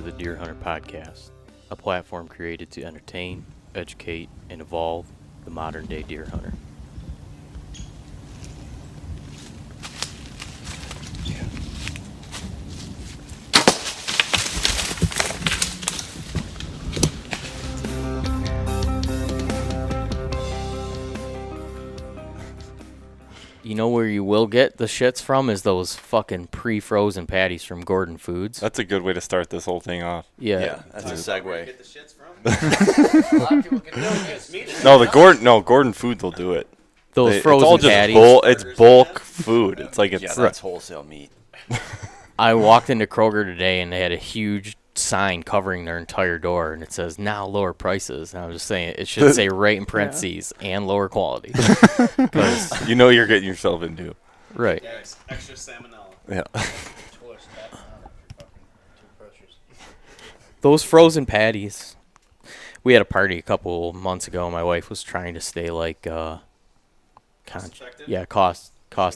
to the Deer Hunter Podcast, a platform created to entertain, educate, and evolve the modern-day deer hunter. You know where you will get the shits from is those fucking pre-frozen patties from Gordon Foods. That's a good way to start this whole thing off. Yeah, that's a segue. Get the shits from? A lot of people can do it. Gordon Foods will do it. Those frozen it's all just patties. It's bulk food. It's like it's that's wholesale meat. I walked into Kroger today and they had a huge sign covering their entire door and it says now lower prices. And I was just saying it should say right in parentheses and lower quality. because you know you're getting yourself into. Right. Yeah, extra salmonella. Yeah. Those frozen patties. We had a party a couple months ago. My wife was trying to stay like cost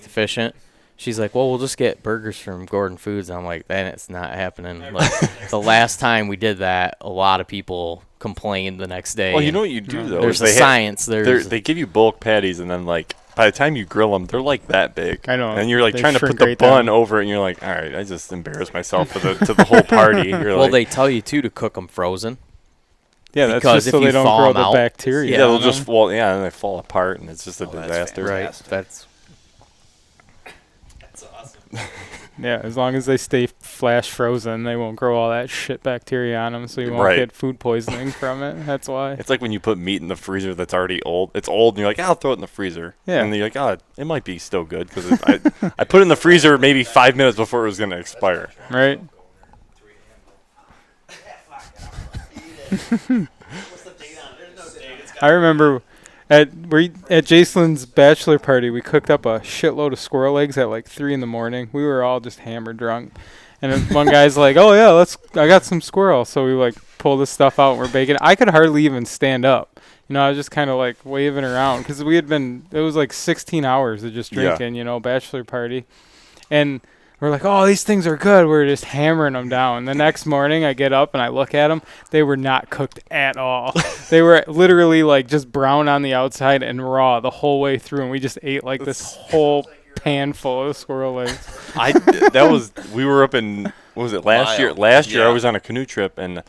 efficient. She's like, well, we'll just get burgers from Gordon Foods. And I'm like, then it's not happening. Like the last time we did that, a lot of people complained the next day. Well, you know what you do though. There's is a science. They give you bulk patties, and then like by the time you grill them, they're like that big. I know. And you're like They trying to put shrink the right bun down. over it, and you're like, all right, I just embarrassed myself to the whole party. You're well, like, they tell you too to cook them frozen. Yeah, that's Because just if so you they don't thaw grow 'em the out- bacteria. yeah, they'll on just them. fall. Yeah, and they fall apart, and it's just a that's disaster. Right. Fantastic. That's That's awesome. Yeah, as long as they stay flash frozen, they won't grow all that shit bacteria on them, so you won't Right. get food poisoning from it. That's why. It's like when you put meat in the freezer that's already old. It's old, and you're like, I'll throw it in the freezer. Yeah. And then you're like, oh, it might be still good because I put it in the freezer maybe 5 minutes before it was going to expire. Right? What's the date on it? There's no date. It's got I remember at Jacelin's bachelor party, we cooked up a shitload of squirrel eggs at like 3 a.m. We were all just hammered drunk. And then one guy's like, oh, yeah, I got some squirrel. So we like pull this stuff out and we're baking. I could hardly even stand up. You know, I was just kind of like waving around because it was like 16 hours of just Yeah. drinking, bachelor party. And we're like, oh, these things are good. We're just hammering them down. The next morning, I get up and I look at them. They were not cooked at all. They were literally like just brown on the outside and raw the whole way through. And we just ate like this whole pan full of squirrel eggs. We were up in, what was it, last year? Wild. Last year I Yeah. was on a canoe trip, and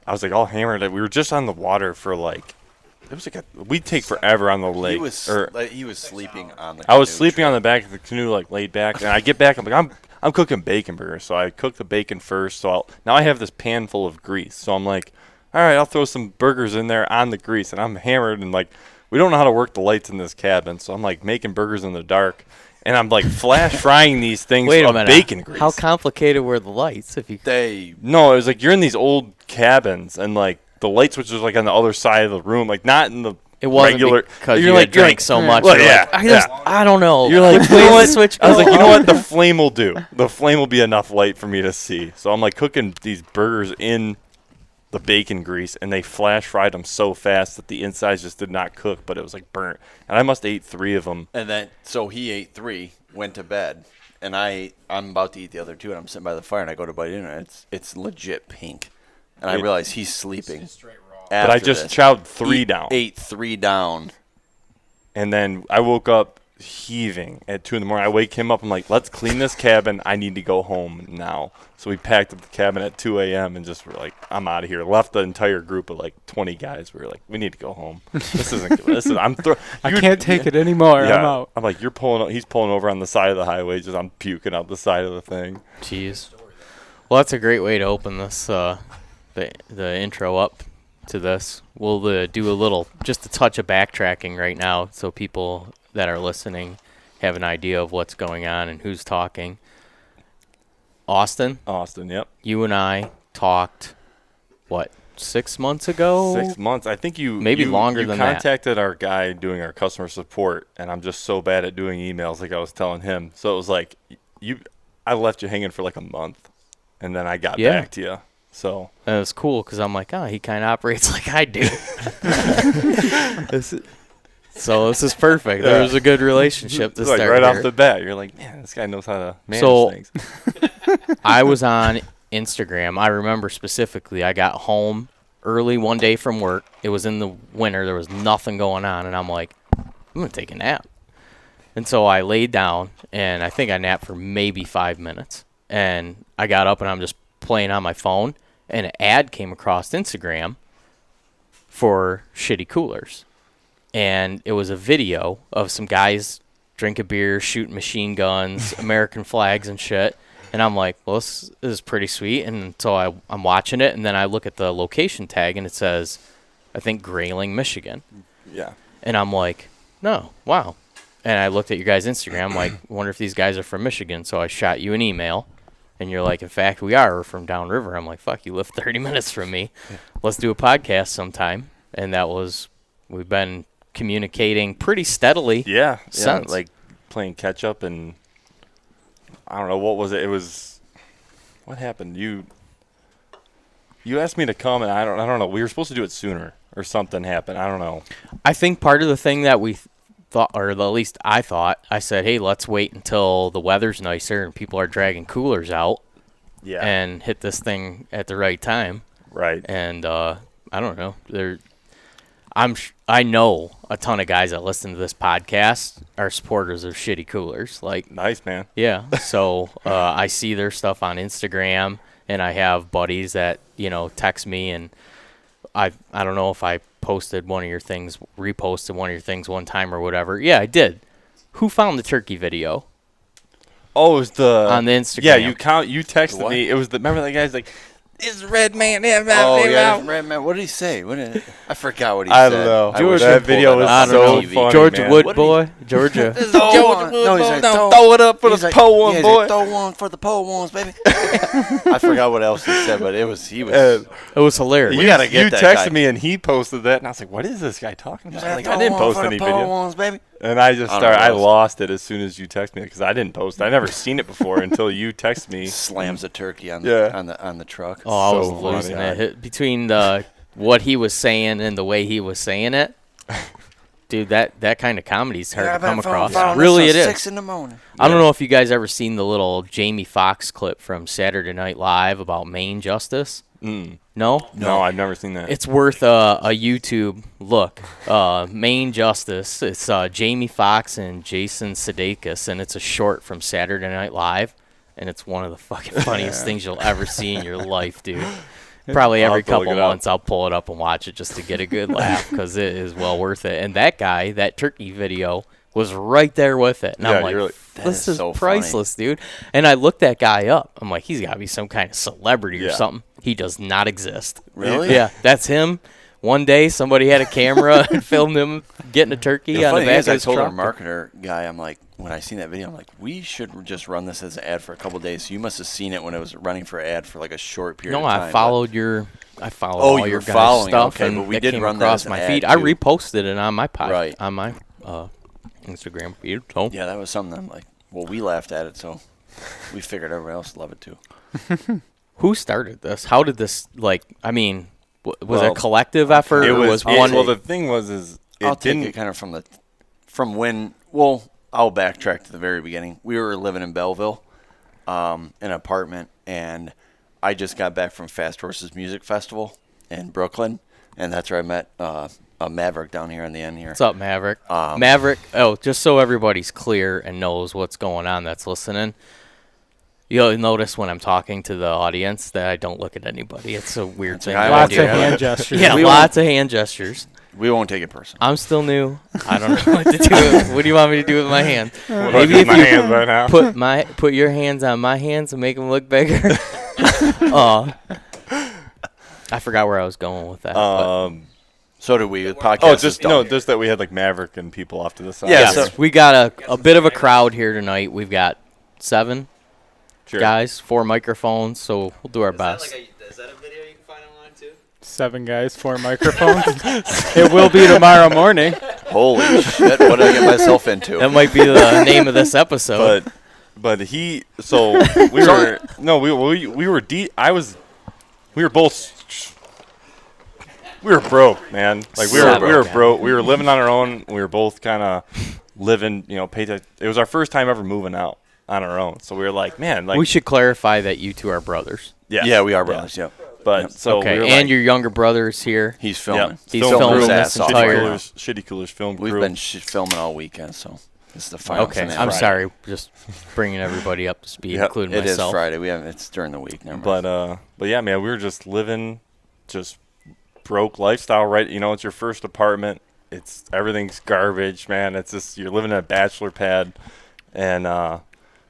I was like all hammered. We were just on the water for like, it was like we'd take forever on the lake. He was sleeping on the I was canoe sleeping trip. on the back of the canoe, like laid back, and I get back, I'm like, I'm cooking bacon burgers, so I cook the bacon first. So now I have this pan full of grease. So I'm like, all right, I'll throw some burgers in there on the grease, and I'm hammered, and like we don't know how to work the lights in this cabin, so I'm like making burgers in the dark, and I'm like flash frying these things wait a of minute. bacon grease. How complicated were the lights? If you No, it was like you're in these old cabins, and like the light switch was like on the other side of the room, like not in the it wasn't regular. because you're you like had drank so much. Well, you're yeah, like, I don't know. You're like, which you way know is what? the switch I was like, go? you know what? The flame will do. The flame will be enough light for me to see. So I'm like cooking these burgers in the bacon grease, and they flash fried them so fast that the insides just did not cook, but it was like burnt. And I must have ate 3 of them. And then, so he ate 3, went to bed, and I'm about to eat the other 2, and I'm sitting by the fire, and I go to bite in, and it's legit pink. And I realize he's sleeping. But I just chowed 3 down. Ate 3 down. And then I woke up heaving at 2 in the morning. I wake him up. I'm like, let's clean this cabin. I need to go home now. So we packed up the cabin at 2 a.m. and just were like, I'm out of here. Left the entire group of like 20 guys. We were like, we need to go home. This isn't good. I can't take it anymore. Yeah, I'm out. I'm like, he's pulling over on the side of the highway. Just I'm puking out the side of the thing. Jeez. Well, that's a great way to open this, the intro up to this. We'll do just a touch of backtracking right now so people that are listening have an idea of what's going on and who's talking. Austin, Yep. you and I talked, 6 months ago? 6 months. I think Maybe longer than that. You contacted our guy doing our customer support, and I'm just so bad at doing emails, like I was telling him. So it was like, I left you hanging for like a month, and then I got back to you. So And it was cool because I'm like, he kind of operates like I do. So this is perfect. Yeah. There was a good relationship to it's like start right here. off the bat, you're like, man, this guy knows how to manage So- things. I was on Instagram. I remember specifically I got home early one day from work. It was in the winter. There was nothing going on. And I'm like, I'm going to take a nap. And so I laid down, and I think I napped for maybe 5 minutes. And I got up, and I'm just playing on my phone, and an ad came across Instagram for Shitty Coolers. And it was a video of some guys drinking beer, shooting machine guns, American flags and shit. And I'm like, well, this is pretty sweet. And so I'm watching it, and then I look at the location tag, and it says, I think, Grayling, Michigan. Yeah. And I'm like, no, wow. And I looked at your guys' Instagram, I'm like, wonder if these guys are from Michigan. So I shot you an email, and you're like, in fact, we are. We're from downriver. I'm like, fuck, you live 30 minutes from me. Let's do a podcast sometime. And we've been communicating pretty steadily. Yeah. Since. Like playing catch up, and I don't know, what was it? It was, what happened? You asked me to come, and I don't know. We were supposed to do it sooner, or something happened. I don't know. I think part of the thing that we thought, or at least I thought, I said, hey, let's wait until the weather's nicer and people are dragging coolers out. Yeah. And hit this thing at the right time. Right. And I don't know. I know a ton of guys that listen to this podcast are supporters of Shitty Coolers. Like, Nice, man. yeah. So I see their stuff on Instagram, and I have buddies that text me, and I don't know if I posted one of your things, reposted one of your things one time or whatever. Yeah, I did. Who found the turkey video? Oh, it was on the Instagram. Yeah, you texted What? me. It was remember that guy's like, it's Red Man. Yeah, Oh yeah, Red Man. What did he say? I forgot what he I said. don't know. I wish I That pulled video was I don't so know. funny, Georgia man. Wood What boy, Georgia. Throw no, he's like, throw it up for the pole one, he's boy. Like, throw one for the pole ones, baby. I forgot what else he said, but he was. It was hilarious. We gotta get you that texted guy. me, and he posted that, and I was like, what is this guy talking about? Like, I Throw didn't one post for any the pole video. ones, baby. And I just I don't know started. I what else. lost it as soon as you texted me, because I didn't post it. I never seen it before until you texted me. Slams a turkey on Yeah. on the truck. Oh, I was So funny. losing it. Between what he was saying and the way he was saying it, dude, that kind of comedy is hard to come across. Really, it is. 6 in the morning. I don't know if you guys ever seen the little Jamie Foxx clip from Saturday Night Live about Maine justice. No? No, I've never seen that. It's worth a YouTube look. Maine Justice. It's Jamie Foxx and Jason Sudeikis, and it's a short from Saturday Night Live, and it's one of the fucking funniest things you'll ever see in your life, dude. Probably I'll every have to look couple it up. months I'll pull it up and watch it just to get a good laugh, because it is well worth it. And that guy, that turkey video, was right there with it. And Yeah, I'm like, you're like, That this is is so priceless, dude. And I looked that guy up. I'm like, he's got to be some kind of celebrity or Yeah. something. He does not exist. Really? Yeah, that's him. One day, somebody had a camera and filmed him getting a turkey The on the funny back is, of I his told our truck. marketer guy, I'm like, when I seen that video, I'm like, we should just run this as an ad for a couple of days. So you must have seen it when it was running for ad for like a short period No, of time. I followed Oh, all you your were guys' following, stuff, okay, and but we that did came run that across as an my ad, feed. I too. reposted it on my Right. on my Instagram feed. So Yeah, that was something I'm like, well, we laughed at it, so we figured everyone else would love it too. who started this? How did this, like, I mean, was it Well, a collective effort? it or was one. Well, the thing was, is I'll it take didn't. it kind of from when. Well, I'll backtrack to the very beginning. We were living in Belleville, in an apartment, and I just got back from Fast Horses Music Festival in Brooklyn, and that's where I met a Maverick down here on the end here. What's up, Maverick? Maverick, just so everybody's clear and knows what's going on that's listening, you'll notice when I'm talking to the audience that I don't look at anybody. It's a weird thing. I that I won't Lots do. of hand gestures. Yeah, We lots of hand gestures. We won't take it personal. I'm still new. I don't know what to do. What do you want me to do with my hands? Maybe Maybe if my you hands right now. put your hands on my hands and make them look bigger. I forgot where I was going with that. but So did we. The podcast Oh, is just done. just that we had like Maverick and people off to the side. Yeah, yes, so- we got a bit of a crowd here tonight. We've got 7 Sure. guys, 4 microphones, so we'll do our best. Is that a video you can find online too? 7 guys, 4 microphones. It will be tomorrow morning. Holy shit! What did I get myself into? That might be the name of this episode. But we were no we were we were both we were broke, man. Like we were broke. We were living on our own. We were both kind of living, it was our first time ever moving out on our own. So we were like, man, like we should clarify that you two are brothers. yes. Yeah, we are brothers. Yep. But Yep. so Okay, we were and like, your younger brother is here. He's filming. He's Film filming crew. this Shitty entire. Shitty Coolers film We've crew. been filming all weekend, so this is the final. Okay, finale. I'm sorry, just bringing everybody up to speed, Yep, including it is myself. Friday. We have it's during the week. Never mind. But yeah, man, we were just living just broke lifestyle, right? You know, it's your first apartment. It's everything's garbage, man. It's just you're living in a bachelor pad, and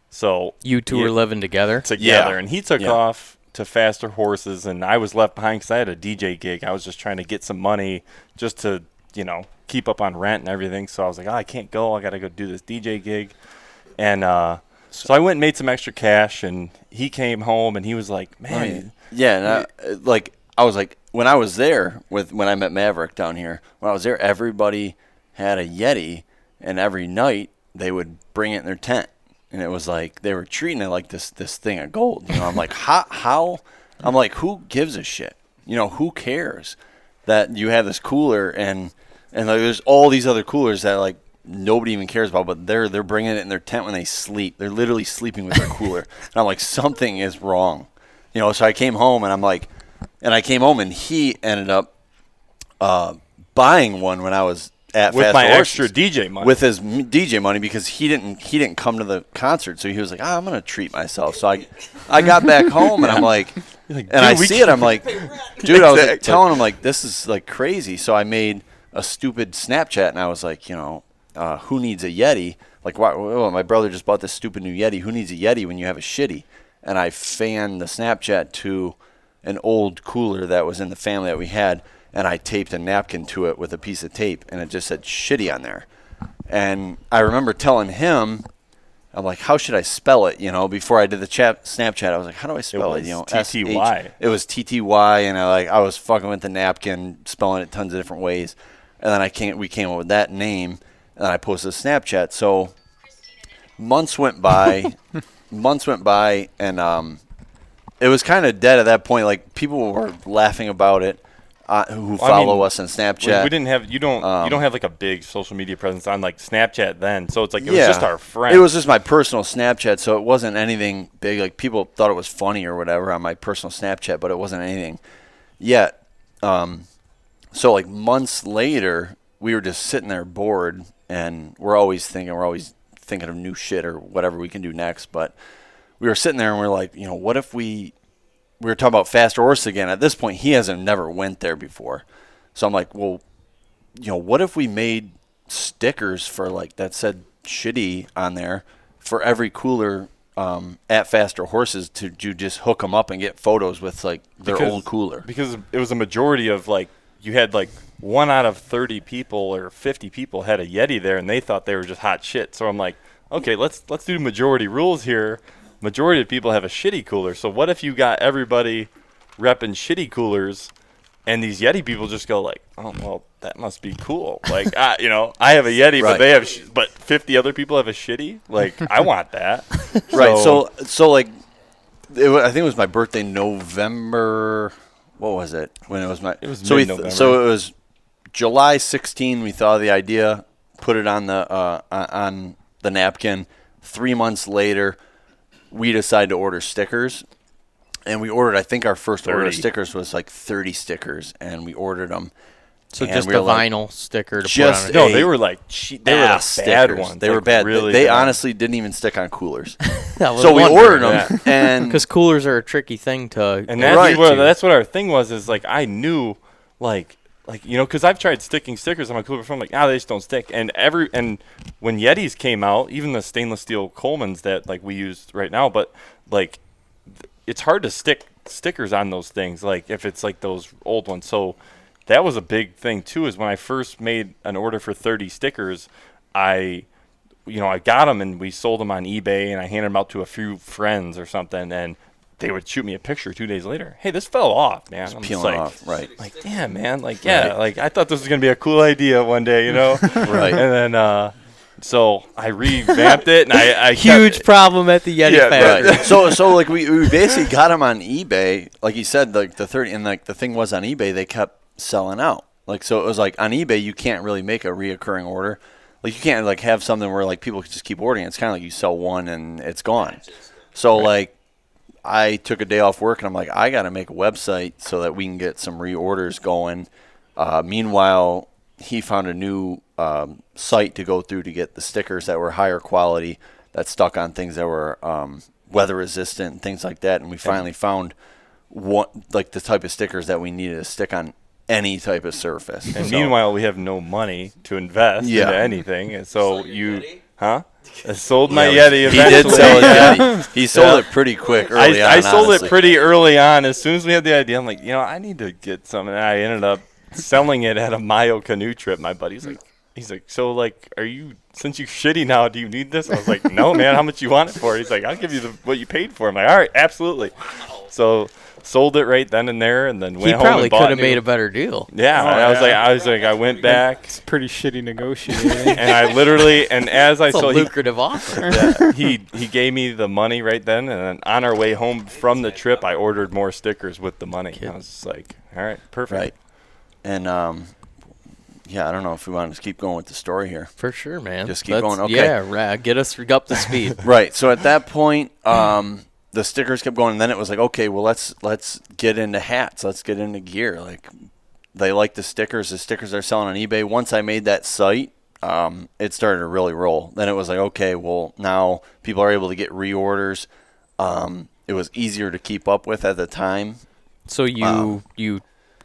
so You two were living together. together, Yeah. and he took Yeah. off to Faster Horses, and I was left behind because I had a DJ gig. I was just trying to get some money just to, you know, keep up on rent and everything. So I was like, oh, I can't go. I got to go do this DJ gig. And so I went and made some extra cash, and he came home, and he was like, man. Yeah, and I was like, when I was there when I met Maverick down here, when I was there, everybody had a Yeti, and every night they would bring it in their tent, and it was like they were treating it like this thing of gold. You know, I'm like, how? I'm like, who gives a shit? You know, who cares that you have this cooler and like there's all these other coolers that like nobody even cares about, but they're bringing it in their tent when they sleep. They're literally sleeping with their cooler, and I'm like, something is wrong. You know, so I came home and I'm like. And I came home, and he ended up buying one when I was at With Fast my Horses. extra DJ money. With his DJ money, because he didn't come to the concert, so he was like, I'm gonna treat myself. So I got back home, and I'm like, like, and I dude, we see it, I'm like, dude, I was like Exactly. telling him like this is like crazy. So I made a stupid Snapchat, and I was like, you know, who needs a Yeti? Like, why? Oh, my brother just bought this stupid new Yeti. Who needs a Yeti when you have a shitty? And I fanned the Snapchat to an old cooler that was in the family that we had, and I taped a napkin to it with a piece of tape, and it just said shitty on there. And I remember telling him, I'm like, how should I spell it? You know, before I did the Snapchat, I was like, how do I spell it? was You know, TTY. It was TTY, and I was fucking with the napkin, spelling it tons of different ways. And then we came up with that name, and I posted a Snapchat. So months went by, and it was kind of dead at that point. Like, people were laughing about it who follow us on Snapchat. We didn't have you don't have like a big social media presence on like Snapchat then, so it's like it was just our friends. It was just my personal Snapchat, so it wasn't anything big. Like, people thought it was funny or whatever on my personal Snapchat, but it wasn't anything yet. So like months later, we were just sitting there bored, and we're always thinking of new shit or whatever we can do next. But we were sitting there and we're like, you know, what if we were talking about Faster Horse again. At this point, he hasn't never went there before. So I'm like, well, you know, what if we made stickers for like that said shitty on there for every cooler at Faster Horses to just hook them up and get photos with like their old cooler. Because it was a majority of like, you had like 1 out of 30 people or 50 people had a Yeti there, and they thought they were just hot shit. So I'm like, okay, let's do majority rules here. Majority of people have a shitty cooler. So what if you got everybody repping shitty coolers, and these Yeti people just go like, oh, well, that must be cool. Like, you know, I have a Yeti, Right. but they have, but 50 other people have a shitty. Like, I want that. Right. So like, I think it was my birthday, November. What was it? When it was my. It was so mid-November. so it was July 16. We thought of the idea, put it on the napkin. 3 months later, we decided to order stickers, and we ordered. I think our first order of 30. stickers was like 30 stickers, and we ordered them. So And just we the were like, vinyl sticker to just put on it. No, they were like they were the bad stickers. ones. They were like, bad. Really They bad. honestly didn't even stick on coolers. So we ordered them, and because coolers are a tricky thing to And get that's to. that's what our thing was. Is like I knew, like you know, because I've tried sticking stickers on my cooler before. I'm like, they just don't stick. And when Yetis came out, even the stainless steel Coleman's that like we use right now, but like it's hard to stick stickers on those things. Like if it's like those old ones. So that was a big thing too. Is when I first made an order for 30 stickers, I got them and we sold them on eBay, and I handed them out to a few friends or something, and they would shoot me a picture 2 days later. Hey, this fell off, man. I'm just peeling like, off, right? Like, damn, man. Like, yeah, like I thought this was gonna be a cool idea one day, you know? Right. And then, so I revamped it, and I Huge kept, problem at the Yeti Yeah, factory. Right. So like we basically got them on eBay, like you said, like the 30, and like the thing was on eBay, they kept selling out. Like, so it was like on eBay, you can't really make a reoccurring order. like you can't like have something where like people can just keep ordering. It's kind of like you sell one and it's gone. So like I took a day off work and I'm like, I got to make a website so that we can get some reorders going. Meanwhile, he found a new site to go through to get the stickers that were higher quality that stuck on things that were weather resistant and things like that. And we finally found like the type of stickers that we needed to stick on any type of surface. And meanwhile, we have no money to invest into anything. And so I sold my Yeti eventually. He did sell it. Yeti. He sold it pretty quick early on. I sold honestly. it pretty early on. As soon as we had the idea, I'm like, I need to get some. And I ended up selling it at a Mayo canoe trip. My buddy's like, so like, since you're shitty now, do you need this? I was like, no, man, how much you want it for? He's like, I'll give you what you paid for. I'm like, all right, absolutely. So sold it right then and there, and then went home and bought He probably could have made a better deal. Yeah, I was like, I went back. It's pretty shitty negotiating. And I literally, and as I It's a sold, lucrative offer. he gave me the money right then, and then on our way home from the trip, I ordered more stickers with the money. I was just like, all right, perfect. Right. And I don't know if we want to keep going with the story here. For sure, man. Just keep going. Okay. Yeah, get us up to speed. Right. So at that point, the stickers kept going, and then it was like, okay, well, let's get into hats. Let's get into gear. Like, they like the stickers. The stickers they're selling on eBay. Once I made that site, it started to really roll. Then it was like, okay, well, now people are able to get reorders. It was easier to keep up with at the time. So you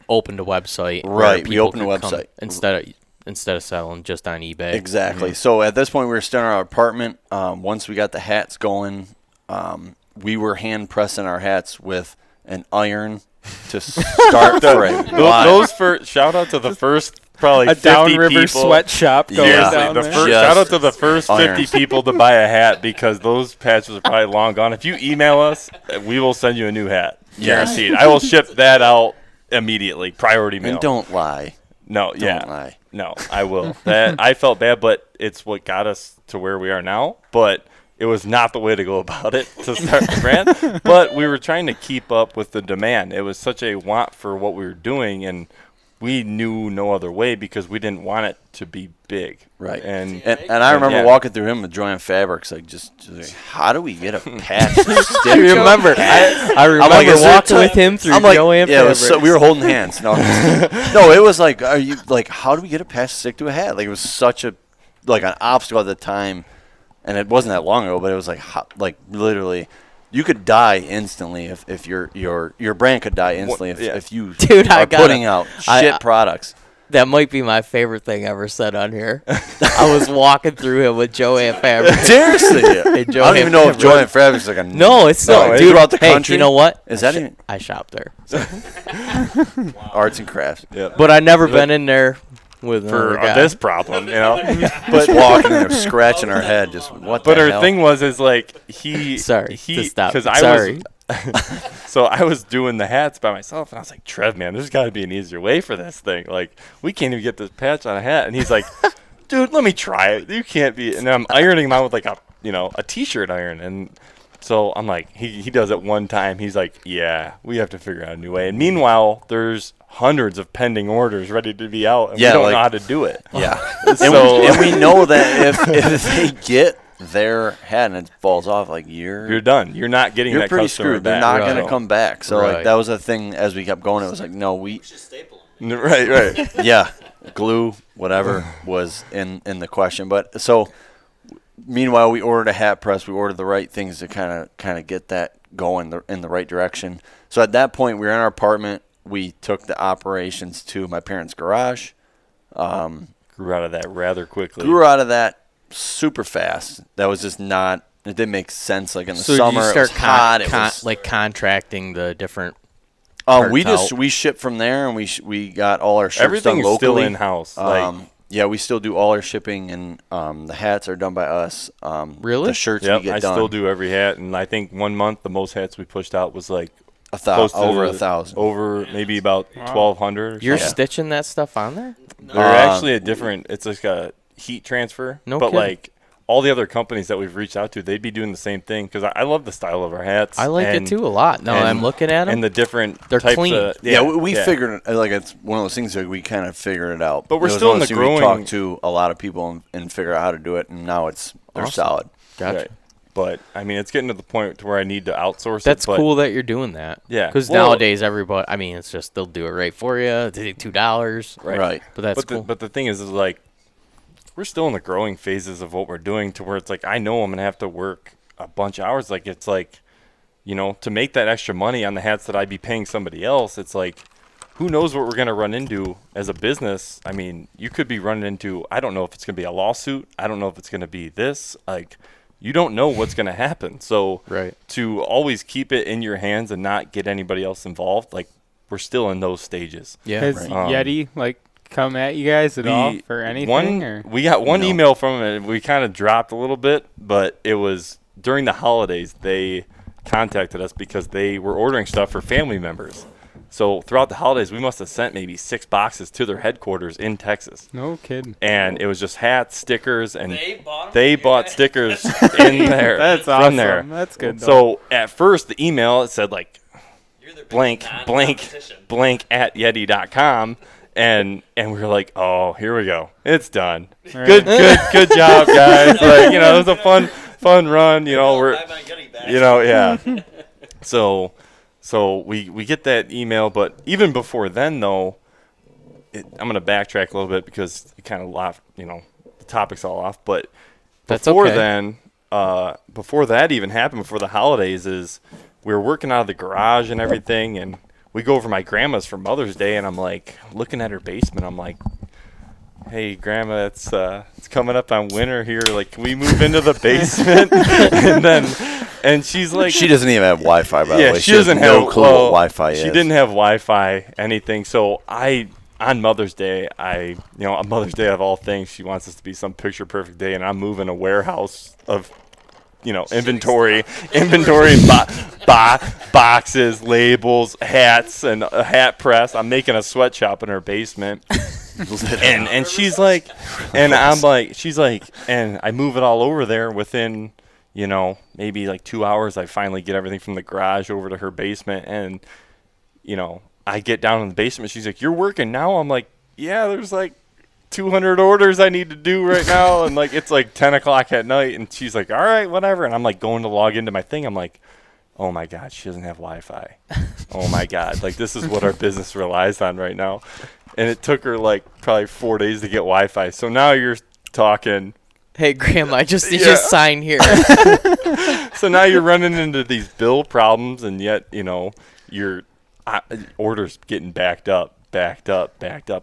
opened a website. where Right. We people opened a could come website. instead of selling just on eBay. Exactly. So at this point, we were still in our apartment. Once we got the hats going, we were hand pressing our hats with an iron to start for a while. Shout out to the first probably A 50 downriver people. sweatshop going down there. Shout out to the first 50 irons. people to buy a hat, because those patches are probably long gone. If you email us, we will send you a new hat. Yes. Guaranteed. I will ship that out immediately. Priority mail. And don't lie. No, Don't lie. No, I will. That I felt bad, but it's what got us to where we are now. But it was not the way to go about it to start the brand. But we were trying to keep up with the demand. It was such a want for what we were doing, and we knew no other way because we didn't want it to be big. Right. And I remember yeah. walking through him with Joanne Fabrics, like just like, how do we get a patch? I remember. I remember like, is there walking time? with him through I'm like, Joanne yeah, it was Fabrics. we were holding hands. No, no, it was like, are you like, how do we get a patch to stick to a hat? Like, it was such a like an obstacle at the time, and it wasn't that long ago, but it was like literally, you could die instantly if your brand could die instantly if you Dude, I are gotta- putting out shit products. That might be my favorite thing ever said on here. I was walking through him with Joanne Fabrics. Seriously, Hey, I don't Joanne even know if Fabrics. Joanne Fabrics is like a No, it's no, not. dude, Dude, throughout the hey, country. you know what? Is that even I shop there. arts and crafts? Yeah. But I never been in there with for another guy. this problem, Just walking in there, scratching our head, just what But the our hell? thing was like he Sorry he to stop. because I Sorry. so I was doing the hats by myself, and I was like, Trev, man, there's got to be an easier way for this thing. Like, we can't even get this patch on a hat. And he's like, dude, let me try it. You can't be. And I'm ironing them out with like a t-shirt iron. And so I'm like, he does it one time. He's like, yeah, we have to figure out a new way. And meanwhile, there's hundreds of pending orders ready to be out, and we don't know how to do it. Yeah, So and we know that if they get their hat and it falls off, like you're done. You're not getting you're that pretty customer screwed. They're back. not Right. going to come back. So Right. like that was a thing as we kept going. It was like, no, we Just staple them. Right. yeah, glue, whatever was in the question. But so meanwhile, we ordered a hat press. We ordered the right things to kind of get that going in the right direction. So at that point, we were in our apartment. We took the operations to my parents' garage. Grew out of that rather quickly. Grew out of that super fast. That was just not. It didn't make sense. Like in the So summer, you it was start hot. It was, like contracting the different. we parts just out. we shipped from there, and we got all our shirts Everything's done locally. still in house. Yeah, we still do all our shipping, and the hats are done by us. Really? The shirts Yep, we get I done. still do every hat, and I think 1 month the most hats we pushed out was like over close to 1,000. over maybe about 1,200. or You're something. stitching that stuff on there? They're actually a different. It's like a heat transfer. No but kidding. like all the other companies that we've reached out to, they'd be doing the same thing because I love the style of our hats. I like it too a lot. No, I'm looking at them. And the different They're types clean. of, Yeah, we figured it, like it's one of those things that we kind of figured it out. But we're It was still one in of the those things we growing- talked to a lot of people and figure out how to do it, and now they're Awesome. solid. Gotcha. Right. But I mean, it's getting to the point to where I need to outsource That's it. But cool that you're doing that. Yeah. Because Well- nowadays everybody, I mean, it's just they'll do it right for you. They take $2. Right. But that's But cool. but the thing is like, we're still in the growing phases of what we're doing to where it's like I know I'm gonna have to work a bunch of hours. Like it's like, to make that extra money on the hats that I'd be paying somebody else. It's like, who knows what we're gonna run into as a business? I mean, you could be running into. I don't know if it's gonna be a lawsuit. I don't know if it's gonna be this. Like, you don't know what's gonna happen. So Right. to always keep it in your hands and not get anybody else involved, like we're still in those stages. Yeah. Has right. Yeti come at you guys at all for anything? We got one No. email from it. We kind of dropped a little bit, but it was during the holidays. They contacted us because they were ordering stuff for family members. So throughout the holidays, we must have sent maybe 6 boxes to their headquarters in Texas. No kidding. And it was just hats, stickers, and They bought 'em they from you bought guys? stickers in there. That's from awesome. there. That's good. Though. So at first, the email, it said like You're their biggest blank non-competition. at yeti.com. And we were like, oh, here we go. It's done. Right. Good job, guys. Like, it was a fun run. We're, Buy my goodie bag. yeah. So we get that email, but even before then, though, I'm gonna backtrack a little bit because it kind of off, the topic's all off. But That's before okay. then, before that even happened, before the holidays, is we were working out of the garage and everything, and we go over my grandma's for Mother's Day, and I'm like looking at her basement. I'm like, hey, Grandma, it's coming up on winter here. Like, can we move into the basement? and she's like, She doesn't even have Wi-Fi, by the way. she has doesn't no have clue what Wi-Fi is. She didn't have Wi-Fi, anything. So on Mother's Day, on Mother's Day of all things, she wants us to be some picture perfect day, and I'm moving a warehouse of inventory, boxes, labels, hats, and a hat press. I'm making a sweatshop in her basement. and she's like, and I'm like, she's like, and I move it all over there within, maybe like 2 hours. I finally get everything from the garage over to her basement, and, I get down in the basement. She's like, you're working now? I'm like, yeah, there's like 200 orders I need to do right now, and like it's like 10 o'clock at night, and she's like, all right, whatever. And I'm like going to log into my thing. I'm like, oh my God, she doesn't have Wi-Fi. Oh my God, like this is what our business relies on right now. And it took her like probably 4 days to get Wi-Fi. So now you're talking. Hey, Grandma, I just need you to sign here. So now you're running into these bill problems, and yet your orders getting backed up.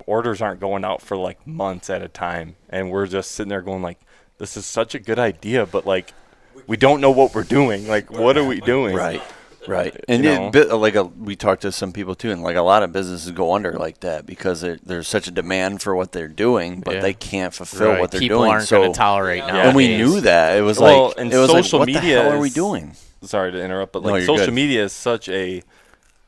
Orders aren't going out for like months at a time, and we're just sitting there going like, this is such a good idea, but like we don't know what we're doing. Like, what are we doing? Right. And we talked to some people too, and like a lot of businesses go under like that because there's such a demand for what they're doing, but Yeah. they can't fulfill what they're People doing. aren't so, going to tolerate now. and we knew that it was Well, like and it was social like, what media the hell are we is- doing? Sorry to interrupt, but No, like you're social good. media is such a,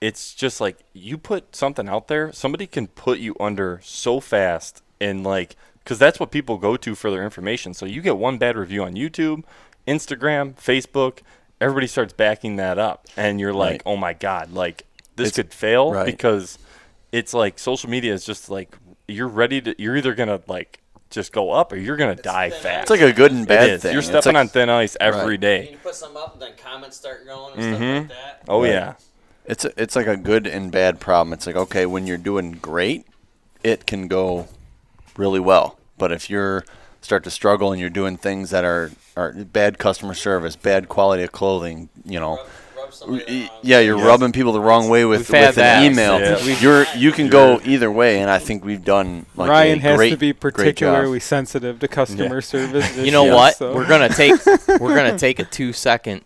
it's just like you put something out there, somebody can put you under so fast, and like, because that's what people go to for their information. So you get one bad review on YouTube, Instagram, Facebook, everybody starts backing that up, and you're like, Right. oh my God, like this It's- could fail right. because it's like social media is just like you're either gonna like just go up or you're gonna die fast. It's like a good and It bad is. thing. You're It's stepping like- on thin ice every Right. day. You put something up and then comments start going and stuff like that. Oh Right. yeah. It's like a good and bad problem. It's like, okay, when you're doing great, it can go really well. But if you're start to struggle and you're doing things that are bad customer service, bad quality of clothing, Rub somebody the wrong yeah, you're rubbing people the wrong way with We've had that. an email. Yeah. You can go either way, and I think we've done like Ryan a has great, to be great job. particularly sensitive to customer service. You know issues, what? so- We're gonna take a 2-second.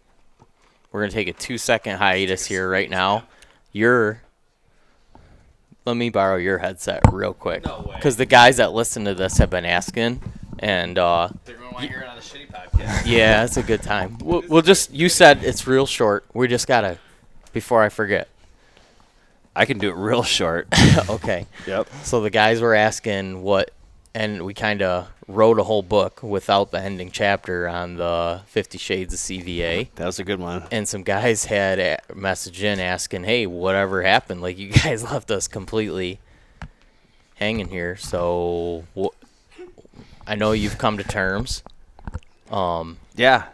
We're gonna take a 2-second hiatus here right now. Let me borrow your headset real quick. No way. Because the guys that listen to this have been asking, and They're going to want to hear it on the shitty podcast. yeah, it's a good time. We'll just. You said it's real short. We just gotta. Before I forget. I can do it real short. Okay. Yep. So the guys were asking what and we kind of wrote a whole book without the ending chapter on the 50 Shades of CVA. That was a good one. And some guys had a message in asking, hey, whatever happened? Like, you guys left us completely hanging here. So I know you've come to terms. Yeah.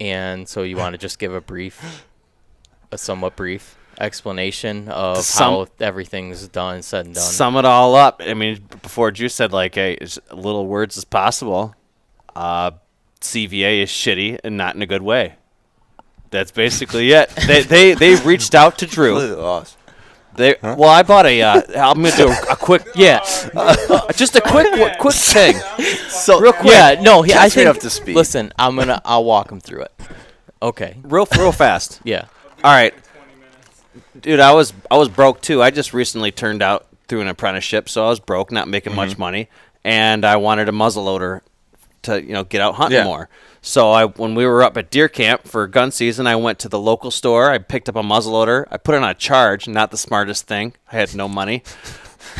And so you want to just give a somewhat brief explanation of Some- how everything's done, said and done. Sum it all up. I mean, before Juice said, like, hey, as little words as possible. CVA is shitty and not in a good way. That's basically it. They reached out to Drew. Completely lost. Well, I bought a. I'm gonna do a quick. Yeah, just a quick thing. So Real quick. Yeah, no, I Catch me think. up to speed. Listen, I'll walk him through it. Okay. Real fast. Yeah. All right, dude. I was broke too. I just recently turned out through an apprenticeship, so I was broke, not making much money, and I wanted a muzzleloader to get out hunting more. So when we were up at deer camp for gun season, I went to the local store. I picked up a muzzleloader. I put it on a charge. Not the smartest thing. I had no money.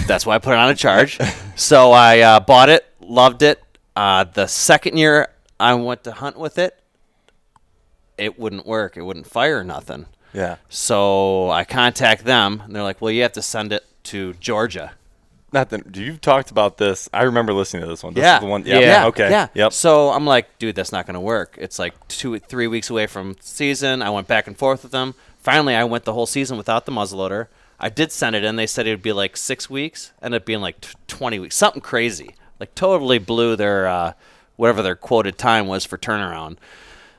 That's why I put it on a charge. So I bought it, loved it. The second year I went to hunt with it, it wouldn't work. It wouldn't fire or nothing. Yeah. So I contact them, and they're like, well, you have to send it to Georgia. You've talked about this. I remember listening to this one. This Yeah. is the one. Yeah. Okay. Yeah. Yep. So I'm like, dude, that's not going to work. It's like 2-3 weeks away from season. I went back and forth with them. Finally, I went the whole season without the muzzleloader. I did send it in. They said it would be like 6 weeks. Ended up being like 20 weeks. Something crazy. Like totally blew their whatever their quoted time was for turnaround.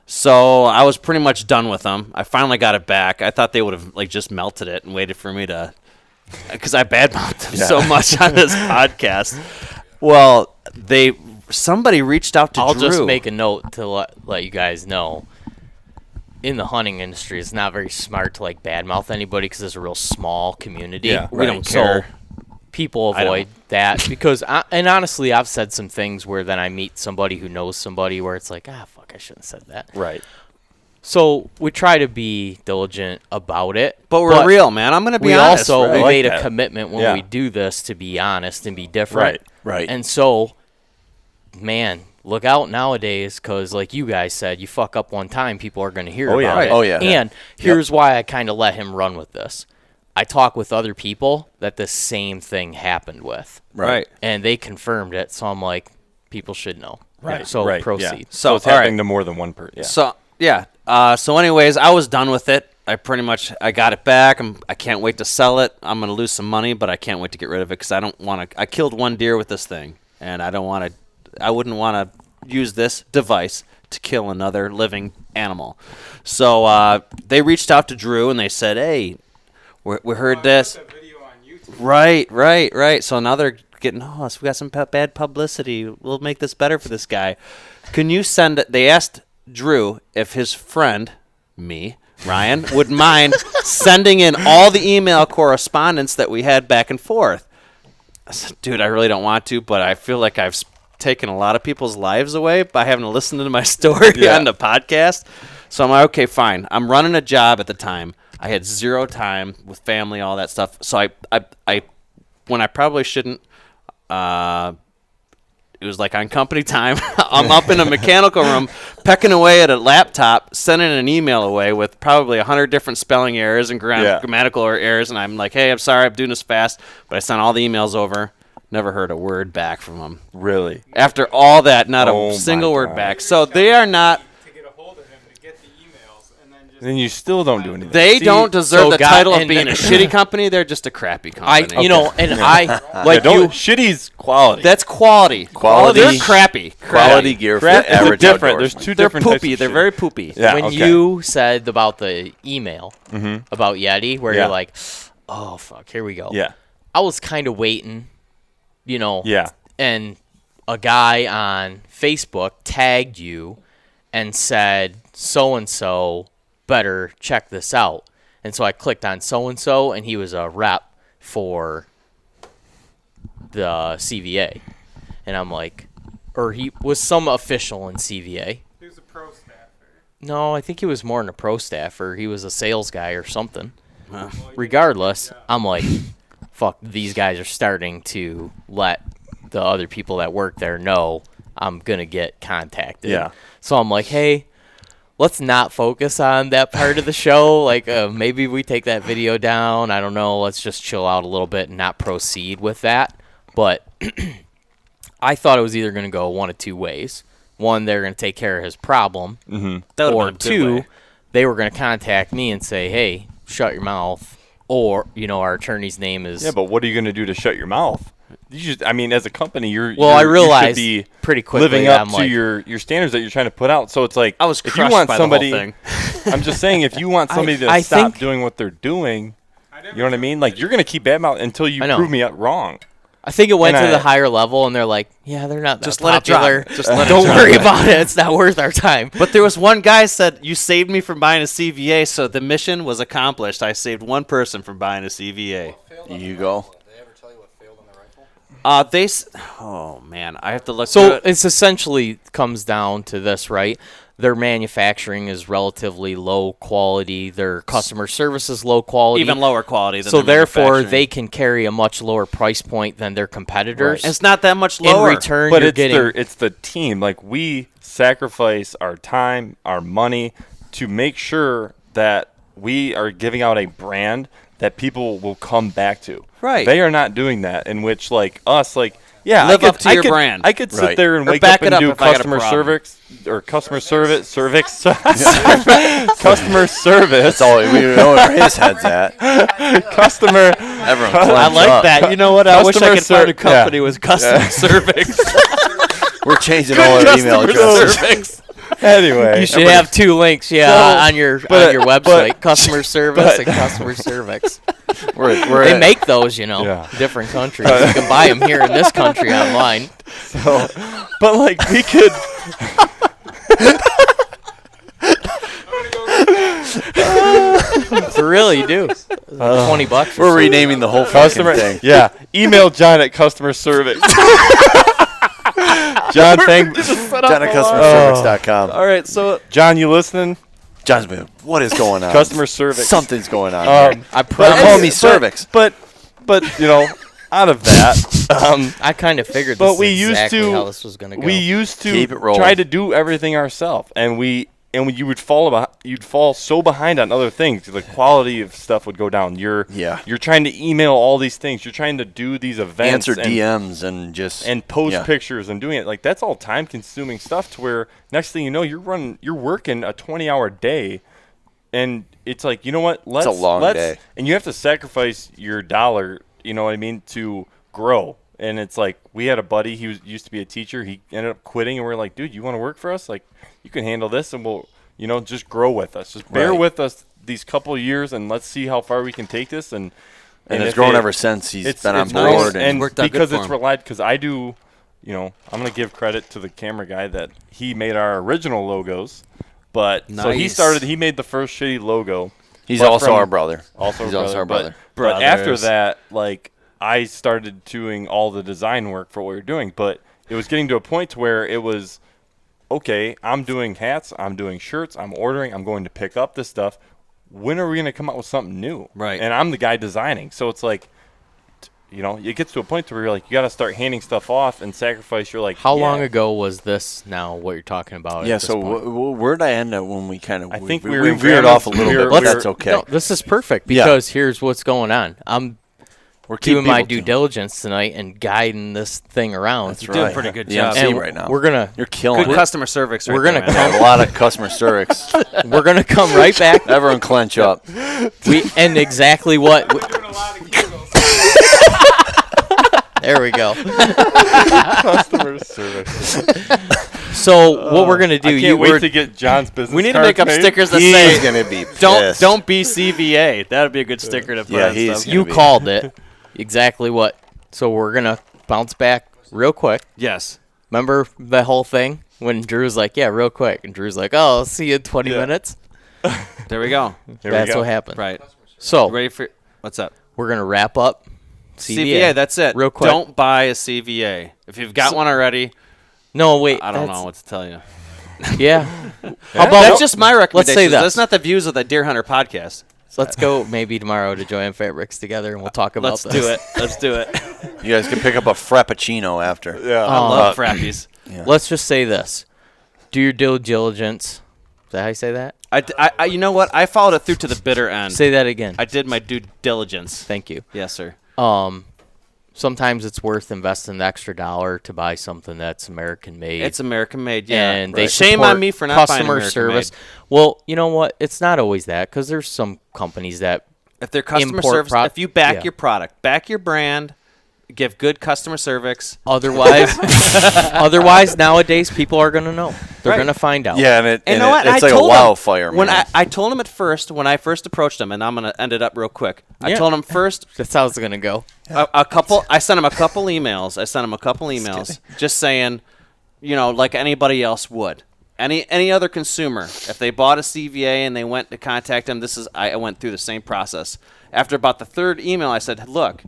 So I was pretty much done with them. I finally got it back. I thought they would have like just melted it and waited for me to, because I badmouthed them so much on this podcast. Well, somebody reached out to I'll Drew. just make a note to let you guys know. In the hunting industry, it's not very smart to like badmouth anybody because it's a real small community. Yeah, we don't care. So people I don't. avoid that because, and honestly, I've said some things where then I meet somebody who knows somebody where it's like, fuck, I shouldn't have said that. Right. So we try to be diligent about it, But we're real, man. I'm going to be we honest. also right? we like made a that. commitment when Yeah. we do this to be honest and be different. Right. And so, man, look out nowadays because, like you guys said, you fuck up one time, people are going to hear Oh, yeah. about Right. it. Oh, yeah. And here's why I kind of let him run with this. I talk with other people that the same thing happened with, Right. and they confirmed it. So I'm like, people should know. Right. So right. proceed. Yeah. So, it's all happening right. to more than one person. Yeah. So, yeah. So anyways, I was done with it. I got it back. I can't wait to sell it. I'm going to lose some money, but I can't wait to get rid of it because I don't want to. I killed one deer with this thing, and I wouldn't want to use this device to kill another living animal. So they reached out to Drew, and they said, hey, we heard this. Right. So now they're getting, so we got some bad publicity. We'll make this better for this guy. Can you send it? They asked Drew if his friend, me, Ryan, would mind sending in all the email correspondence that we had back and forth. I said, dude, I really don't want to, but I feel like I've taken a lot of people's lives away by having to listen to my story on the podcast. So I'm like, okay, fine. I'm running a job at the time. I had zero time with family, all that stuff. So I when I probably shouldn't, it was like on company time. I'm up in a mechanical room, pecking away at a laptop, sending an email away with probably 100 different spelling errors and grammatical errors. And I'm like, hey, I'm sorry, I'm doing this fast. But I sent all the emails over. Never heard a word back from them. Really. After all that, not Oh a my single word God. back. So they are not. To get a hold of him to get the emails and then just. Then you still don't do anything. They See, don't deserve so the God- title of and- being a shitty company. They're just a crappy company. Like don't, you. shitty's quality. That's quality. Quality- They're crappy. Quality gear for Crap, the average they're different. outdoors. There's two They're different types poopy. of They're shit. very poopy. Yeah, when okay. you said about the email about Yeti, where Yeah. you're like, oh fuck, here we go. Yeah. I was kind of waiting, Yeah. and a guy on Facebook tagged you and said, so-and-so better check this out. And so I clicked on so-and-so, and he was a rep for the CVA. And I'm like, or he was some official in CVA. He was a pro staffer. No, I think he was more than a pro staffer. He was a sales guy or something. Regardless, I'm like, fuck, these guys are starting to let the other people that work there know I'm going to get contacted. Yeah. So I'm like, hey, let's not focus on that part of the show. Like, maybe we take that video down. I don't know. Let's just chill out a little bit and not proceed with that. But I thought it was either going to go one of two ways. One, they're going to take care of his problem. That would've Or been a good two, way. they were going to contact me and say, hey, shut your mouth. Or, our attorney's name is... Yeah, but what are you going to do to shut your mouth? As a company, I realized you should be pretty quickly living that up I'm to like, your standards that you're trying to put out. So it's like, I was if you crushed want by somebody, the whole thing. I'm just saying, if you want somebody to I stop think- doing what they're doing, you know what I mean? Like, you're going to keep bad mouth until you I know. prove me wrong. I think it went And to the I- higher level, and they're like, yeah, they're not that Just let it drop. popular. Just let it Don't drop. worry about it. It's not worth our time. But there was one guy said, you saved me from buying a CVA, so the mission was accomplished. I saved one person from buying a CVA. You go. Oh man, I have to look. So through it. it's essentially comes down to this, right? Their manufacturing is relatively low quality. Their customer service is low quality. even lower quality. Than So their therefore, manufacturing. they can carry a much lower price point than their competitors. It's not that much In lower. return, But you're it's getting... it's the team. Like, we sacrifice our time, our money to make sure that we are giving out a brand that people will come back to. Right. They are not doing that. In which, like, us, like, yeah, Live I up could, to I your could, brand. I could sit Right. there and Or wake back up it and up do if I got a customer problem. service or customer service, customer service, That's all we know where his head's at. customer. Everyone I clenched like up. that. You know what? I wish I Customer could find a ser- company yeah. with customer service. We're changing all our email addresses. service. Anyway, You should have two links, So, on your but- website, customer service but- and customer service. We're They at- make those, Yeah. different countries. You can buy them here in this country online. so, but like we could. For real, you do. $20. We're renaming the whole Customer, fucking thing. yeah. Email John at customer service. John, John at customerservice.com. All right, so John, you listening? John's been, what is going on? Customer service. Something's going on. Um, here. I But promise. call me cervix. But out of that, I kind of figured but this we is used exactly to how this was going to go. we used to Keep it rolling. try to do everything ourselves, and you would you'd fall so behind on other things. The quality of stuff would go down. You're trying to email all these things. You're trying to do these events, Answer and, DMs and just and post yeah. pictures and doing it. Like, that's all time consuming stuff. To where next thing you know, you're working a 20-hour day, and it's like, you know what? a long day. And you have to sacrifice your dollar. You know what I mean, to grow. And it's like, we had a buddy. He used to be a teacher. He ended up quitting, and we're like, dude, you want to work for us? Like, you can handle this, and we'll, just grow with us. Just bear Right. with us these couple of years, and let's see how far we can take this. And it's if grown it- ever since he's it's been on grown, board. and Worked out good because for it's him. relied, because I do, I'm gonna give credit to the camera guy that he made our original logos. But so Nice. he made the first shitty logo. He's but also from- our brother. Also, He's also our brother. But after Brothers. that, like, I started doing all the design work for what we were doing. But it was getting to a point to where it was, okay, I'm doing hats, I'm doing shirts, I'm ordering, I'm going to pick up this stuff. When are we going to come out with something new? Right. And I'm the guy designing. So it's like, it gets to a point to where you're like, you got to start handing stuff off and sacrifice. You're like, How yeah. long ago was this now, what you're talking about? Yeah, at this so point? where did I end up when we kind of I think we, we we were veered off a little bit, but we were- that's okay. No, this is perfect Yeah. because here's what's going on. I'm We're keeping doing my people due tuned. diligence tonight and guiding this thing around. That's You're doing right. a pretty good The job. MC And right now. We're gonna You're killing good it. customer service. We're right gonna there, I man. have a lot of customer service. we're gonna come right back. Everyone clench up. And exactly what. There we go. customer service. So what we're gonna do? I can't wait to get John's business. We need to cards make up made. stickers that He's say gonna be don't pissed. don't be CVA. That would be a good sticker to put Yeah, on he's- stuff. You be. called it exactly what. So we're gonna bounce back real quick. Yes. Remember the whole thing when Drew's like, "Yeah, real quick," and Drew's like, "Oh, I'll see you in 20 Yeah. minutes." There we go. Here we That's go. what happened. Right. So Ready for what's up? we're gonna wrap up. CVA. That's it. Real quick. Don't buy a CVA. If you've got one already, No, wait. I don't that's- know what to tell you. Yeah. How about- That's just my recommendation. Let's say this. That's not the views of the Deer Hunter podcast. Let's go maybe tomorrow to Joanne Fabrics together, and we'll talk about Let's this. do it. Let's do it. You guys can pick up a frappuccino after. Yeah. I love frappies. Let's just say this: do your due diligence. Is that how you say that? I you know what? I followed it through to the bitter end. Say that again. I did my due diligence. Thank you. Yes, sir. Sometimes it's worth investing the extra $1 to buy something that's American made. It's American made, yeah. And they shame support on me for not buying customer American service. made. Well, you know what? It's not always that, because there's some companies that If they're customer import service, if you back your product, back your brand, give good customer service. otherwise nowadays people are going to know. They're Right. going to find out. Yeah, and You know what? it's I like a told him wildfire, when man. I told him at first when I first approached him, and I'm gonna end it up real quick. I Yeah. told him first That's how it's going to go. a couple. I sent him a couple emails. Just saying, like anybody else would. Any other consumer, if they bought a CVA and they went to contact him, I went through the same process. After about the third email, I said, look,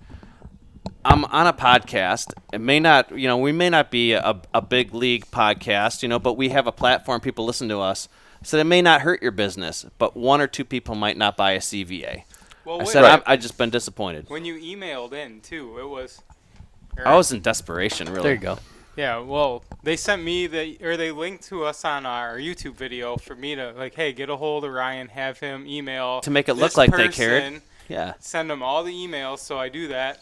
I'm on a podcast. It may not, we may not be a big league podcast, but we have a platform. People listen to us. I said, it may not hurt your business, but 1 or 2 people might not buy a CVA. Well, I wait, said, I've just been disappointed. when you emailed in too, it was. I was in desperation, really. There you go. Yeah, well, they sent me they linked to us on our YouTube video for me to hey, get a hold of Ryan, have him email To make it look this like they cared. person, Yeah. Send him all the emails, so I do that.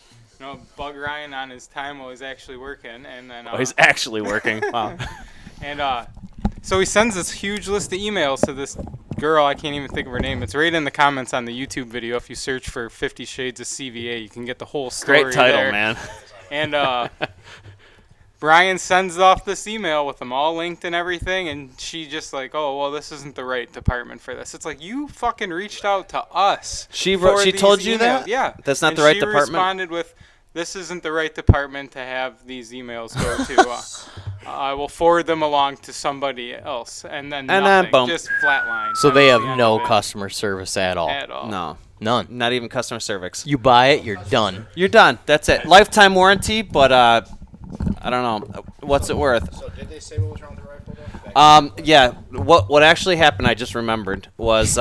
Bug Ryan on his time while he's actually working, and then. Oh, he's actually working. Wow. And so he sends this huge list of emails to this girl. I can't even think of her name. It's right in the comments on the YouTube video. If you search for 50 Shades of CVA, you can get the whole story. Great title, there. man. And Brian sends off this email with them all linked and everything, and she just oh, well, this isn't the right department for this. It's you fucking reached out to us. She for she these told you emails. that? Yeah. That's not And the right she department? responded with, this isn't the right department to have these emails go to. I will forward them along to somebody else. And then nothing. boom. Just flatline. So That they was have the end no of it. customer service at all. At all. No. None. Not even customer service. You buy it, you're done. You're done. That's it. Lifetime warranty, but I don't know. What's it worth? So did they say what was wrong with the rifle though? Yeah. What actually happened, I just remembered, was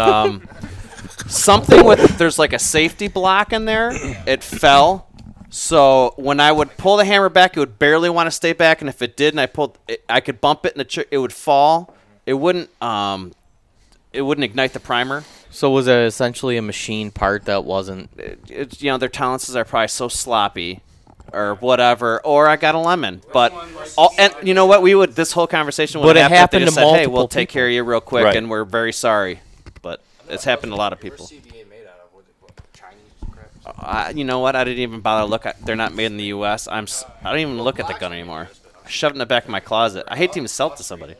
something with there's a safety block in there. It fell. So when I would pull the hammer back, it would barely want to stay back, and if it did, and I pulled, I could bump it, and it would fall. It wouldn't ignite the primer. So was it essentially a machine part that wasn't? Their tolerances are probably so sloppy, or whatever. Or I got a lemon, but and you know what? This whole conversation would But it have happened. They happened just to said, "Hey, multiple we'll take people. care of you real quick, Right. and we're very sorry." But it's happened to a lot of people. Where's CVA made out of? What, Chinese crap? You know what? I didn't even bother to look at. They're not made in the U.S. I don't even look at the gun anymore. I shoved it in the back of my closet. I hate to even sell it to somebody.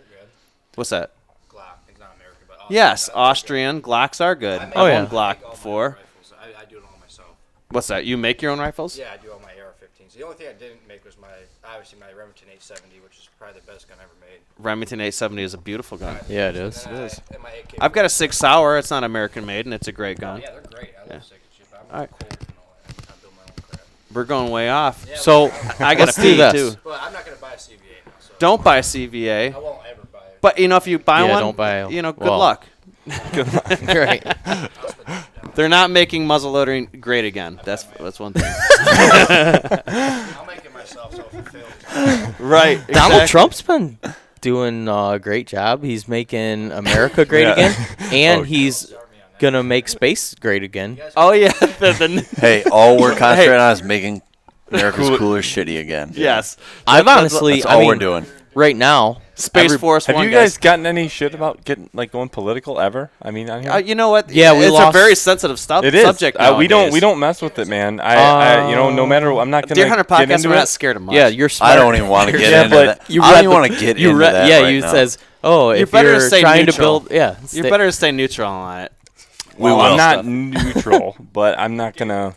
What's that? Glock. It's not American, but Yes, Austrian Glocks are good. Oh, I've yeah. owned Glock before. Rifles. I do it all myself. What's that? You make your own rifles? Yeah, I do all my AR-15s. The only thing I didn't make was obviously my Remington 870, which is probably the best gun ever made. Remington 870 is a beautiful gun. Yeah, it is. And and my AK. I've got a 6 Sauer. It's not American made, and it's a great gun. Yeah, they're great. I love second shit. I'm All right. cold and all that. I build my own crap. We're going way off. Yeah, So I got let's to do pee this. too. But I'm not gonna buy a CVA now. So Don't buy a CVA. I won't ever buy it. But if you buy Yeah, one, don't buy a- good well. luck. Right. I'll spend $100 down. They're not making muzzleloading great again. That's one thing. I'll make it myself. So if it fails, Right. Donald Trump's been doing a great job. He's making America great Yeah. again, and Oh, he's start me on that. gonna make space great again. Oh yeah. Hey, all we're concentrating on is making America's Coolers shitty again. Yes. I've honestly, That's I all mean, we're doing. right now, Space Force Have One. you guys gotten any shit about getting going political ever? I mean, on here. You know what? Yeah, we it's lost- a very sensitive It is. subject. We nowadays. don't mess with it, man. No matter. I'm not gonna Deer Hunter get podcast. into We're it. not scared of much. yeah, you're smart. I don't even want to get Yeah, into but that. You I don't read even want to get you into read- that Yeah, right you now. says, oh, if better you're to stay trying neutral. to build, yeah, You're better to stay neutral on it. Well, will. I'm not Stuff. neutral, but I'm not gonna.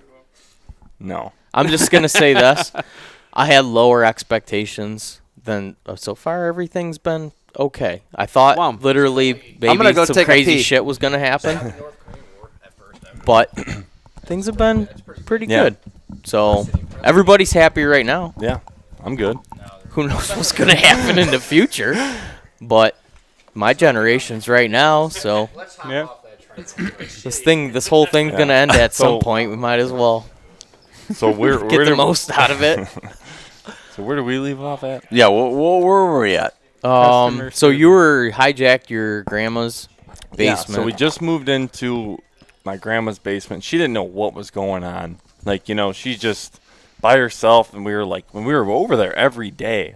No. I'm just gonna say this: I had lower expectations than so far. Everything's been okay. I thought Wow. literally gonna maybe go some take a crazy pee. shit was gonna happen, North Korean War at first. but things have been pretty Yeah. good. So everybody's happy right now. Yeah, I'm good. Who knows what's gonna happen in the future? But my generation's right now, so Let's hop Yeah. off that train. This whole thing's gonna end at some So- point. We might as well So where get the do- most out of it. So where do we leave off at? Yeah, where were we at? Customer So service. you were hijacked your grandma's basement. So we just moved into my grandma's basement. She didn't know what was going on. Like, she's just by herself, and we were like, when we were over there every day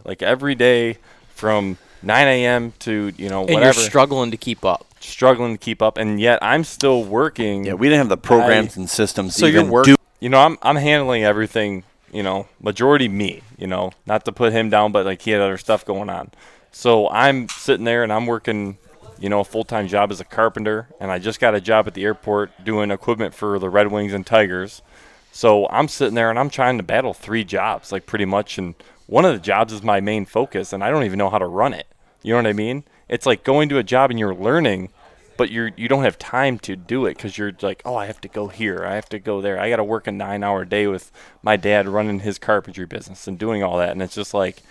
from 9 a.m. to, and whatever. you're struggling to keep up. Struggling to keep up, and yet I'm still working. Yeah, we didn't have the programs and systems So to you're even working. do. I'm handling everything, majority me, not to put him down, but like he had other stuff going on. So I'm sitting there and I'm working, a full-time job as a carpenter, and I just got a job at the airport doing equipment for the Red Wings and Tigers. So I'm sitting there and I'm trying to battle 3 jobs, like pretty much, and one of the jobs is my main focus, and I don't even know how to run it. You know what I mean? It's like going to a job and you're learning, but you don't have time to do it because you're like, oh, I have to go here, I have to go there. I got to work a 9-hour day with my dad running his carpentry business and doing all that, and it's just like,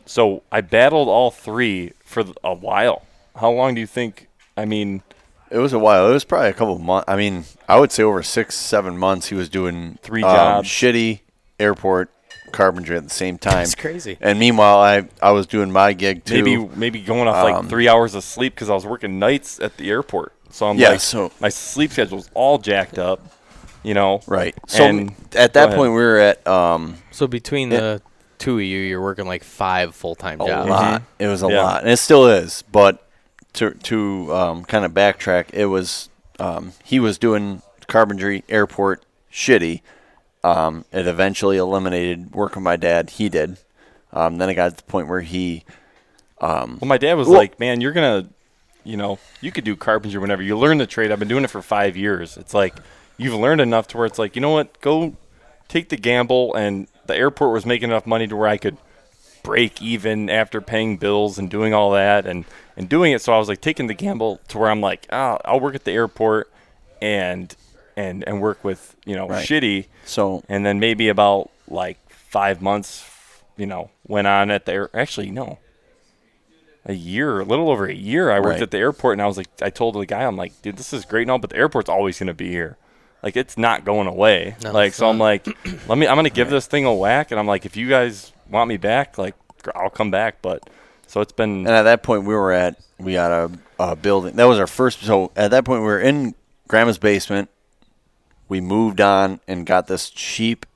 so I battled all 3 for a while. How long do you think? I mean, It was a while. It was probably a couple of months. I mean, I would say over 6-7 months he was doing 3 jobs. shitty airport carpentry at the same time. That's crazy. And meanwhile, I was doing my gig too. maybe going off like 3 hours of sleep because I was working nights at the airport. So I'm Yeah, like, so- my sleep schedule's all jacked up. Right. So And at go that ahead. point, we were at So between the two of you, you're working like 5 full-time a jobs. lot. It was a Yeah. lot, and it still is. But to kind of backtrack, it was he was doing carpentry airport shitty. It eventually eliminated work with my dad. He did. Then it got to the point where he. Well, my dad was Well- like, man, you're going to, you could do carpentry whenever. You learn the trade. I've been doing it for 5 years. It's like, you've learned enough to where it's like, you know what, go take the gamble. And the airport was making enough money to where I could break even after paying bills and doing all that and doing it. So I was like taking the gamble to where I'm like, I'll work at the airport and work with, Right. Shitty. So And then maybe about like 5 months, went on at the actually, no. A little over a year, I worked Right. at the airport, and I was like, I told the guy, I'm like, dude, this is great and all, but the airport's always going to be here. Like, it's not going away. No, Like, it's so I'm not. like, I'm going to give this thing a whack, and I'm like, if you guys want me back, like, I'll come back. But so it's been, and at that point, we got a building. That was our first. So at that point, we were in Grandma's basement. We moved on and got this cheap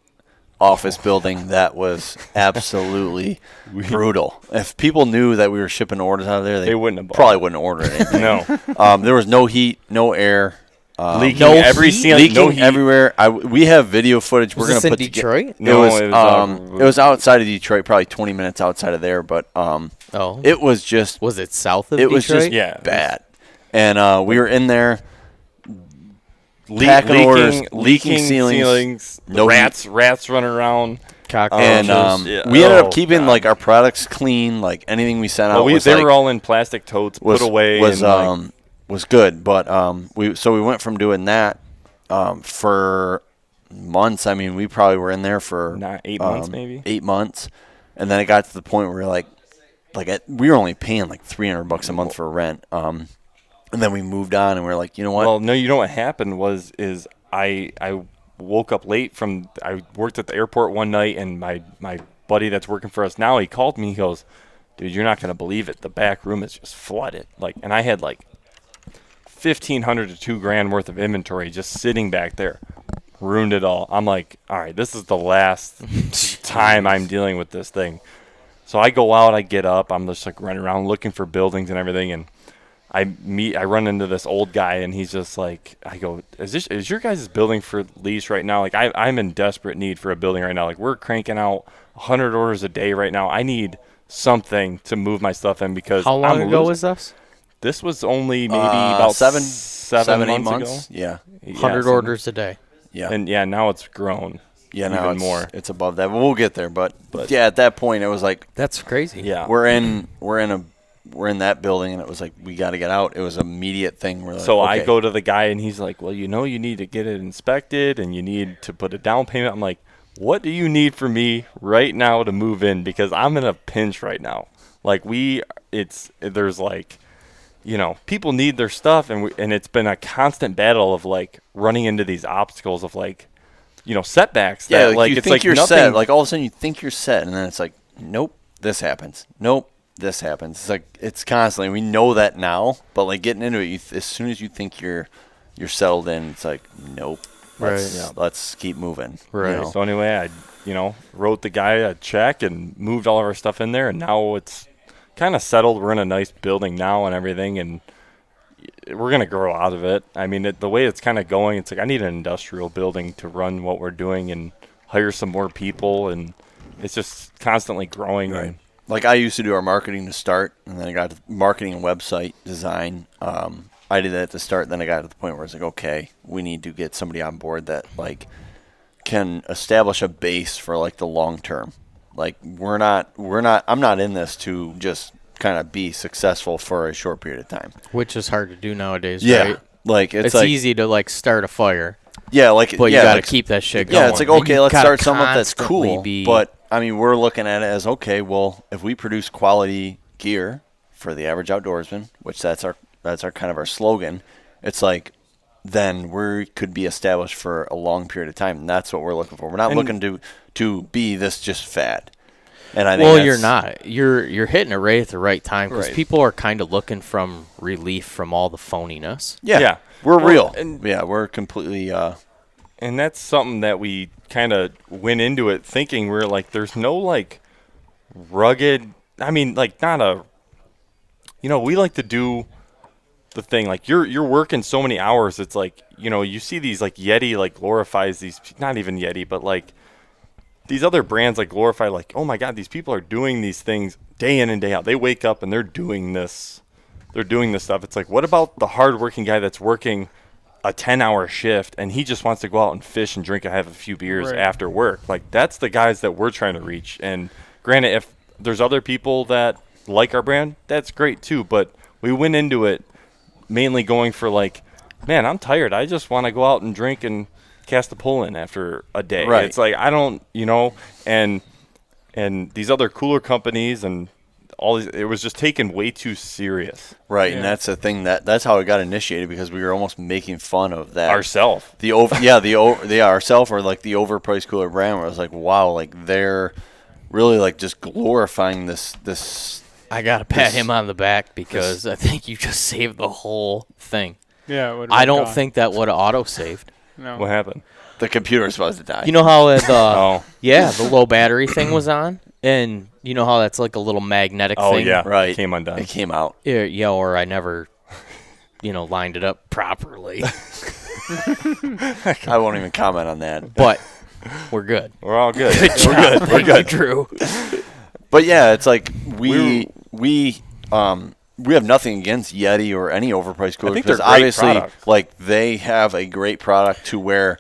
office building that was absolutely brutal. If people knew that we were shipping orders out of there, They wouldn't have bought probably it. wouldn't order anything. no. There was no heat, no air, Leaking no every heat? ceiling, leaking no heat. everywhere. We have video footage. Was we're this gonna in put together. Detroit? No, it was outside of Detroit, probably 20 minutes outside of there. But Oh. it was just Was it south of it Detroit? was just Yeah. bad. And we were in there packing orders, leaking ceilings, no no heat. rats running around. and yeah. we ended Oh, up keeping God. like our products clean. Like anything we sent out Well, was they like, were all in plastic totes, was put away. was and, like, was good. But we went from doing that for months. I mean, we probably were in there for 8 months, maybe. 8 months, and then it got to the point where we were only paying like $300 a month for rent. And then we moved on, and we were like, you know what? Well, no, you know what happened is I woke up late from I worked at the airport one night, and my buddy that's working for us now, he called me. He goes, "Dude, you're not gonna believe it. The back room is just flooded." And I had like $1,500 to $2,000 worth of inventory just sitting back there. Ruined it all. I'm like, all right, this is the last time I'm dealing with this thing. So I go out, I get up, I'm just like running around looking for buildings and everything, and I run into this old guy, and he's just like, I go, is your guys' building for lease right now? Like, I'm in desperate need for a building right now. Like, we're cranking out 100 orders a day right now. I need something to move my stuff in because How long I'm ago losing. was this? This was only maybe about seven, 7 8 months months. Yeah, ago. 100 so- orders a day. yeah, And yeah, now it's grown. yeah. Now even more. It's above that. But we'll get there. But yeah, at that point, it was like That's crazy. Yeah. we're in that building, and it was like we got to get out. It was an immediate thing. We're like, So I okay. go to the guy, and he's like, well, you need to get it inspected, and you need to put a down payment. I'm like, what do you need from me right now to move in? Because I'm in a pinch right now. Like, there's like people need their stuff, and it's been a constant battle of like running into these obstacles of like, setbacks. Yeah, that, like you it's think like you're nothing, set. Like all of a sudden you think you're set, and then it's like, nope, this happens. Nope, this happens. It's like it's constantly. We know that now, but like getting into it, as soon as you think you're settled in, it's like, nope. Let's keep moving. Right. So anyway, I wrote the guy a check and moved all of our stuff in there, and now it's kind of settled. We're in a nice building now and everything, and we're going to grow out of it. I mean, the way it's kind of going, it's like I need an industrial building to run what we're doing and hire some more people, and it's just constantly growing. Right. And Like I used to do our marketing to start, and then I got to marketing and website design. I did that at the start, then I got to the point where it's like, okay, we need to get somebody on board that like can establish a base for like the long term. Like I'm not in this to just kind of be successful for a short period of time. Which is hard to do nowadays, Yeah. right? Like It's like, easy to like start a fire, Yeah, like but you yeah, got to like, keep that shit going. Yeah, it's like, And okay, you let's gotta start something that's constantly cool. be- But I mean, we're looking at it as, okay, well, if we produce quality gear for the average outdoorsman, which that's our kind of our slogan, it's like then we could be established for a long period of time, and that's what we're looking for. We're not looking to be this just fad. And I think well, that's- you're not. You're hitting it right at the right time because Right. people are kind of looking from relief from all the phoniness. Yeah, Yeah. we're Well, real. and- Yeah, we're completely. And that's something that we kind of went into it thinking we're like, there's no like rugged. I mean, like not a. We like to do the thing like you're working so many hours. It's like you see these like Yeti like glorifies these, not even Yeti, but like these other brands like glorify like, oh my God, these people are doing these things day in and day out. They wake up and they're doing this. They're doing this stuff. It's like, what about the hardworking guy that's working a 10-hour shift and he just wants to go out and fish and drink and have a few beers Right. after work? Like that's the guys that we're trying to reach. And granted, if there's other people that like our brand, that's great too. But we went into it mainly going for like, man, I'm tired. I just want to go out and drink and cast a pole in after a day. Right. It's like I don't, and these other cooler companies and all these, it was just taken way too serious. Right, Yeah. and that's the thing that's how it got initiated because we were almost making fun of that Ourself. Ourself or like the overpriced cooler brand. Where I was like, wow, like they're really like just glorifying this. I gotta pat him on the back because I think you just saved the whole thing. Yeah, it would've I been don't gone. think that would have auto saved. No. What happened? The computer's supposed to die. You know how the Oh. the low battery thing was on, and you know how that's like a little magnetic Oh thing. yeah, right? Came undone. It came out. Yeah, or I never, lined it up properly. I won't even comment on that. But we're good. We're all good. We're good. We're good, Drew. But yeah, it's like we have nothing against Yeti or any overpriced coolers think they're because great obviously, products. like they have a great product to where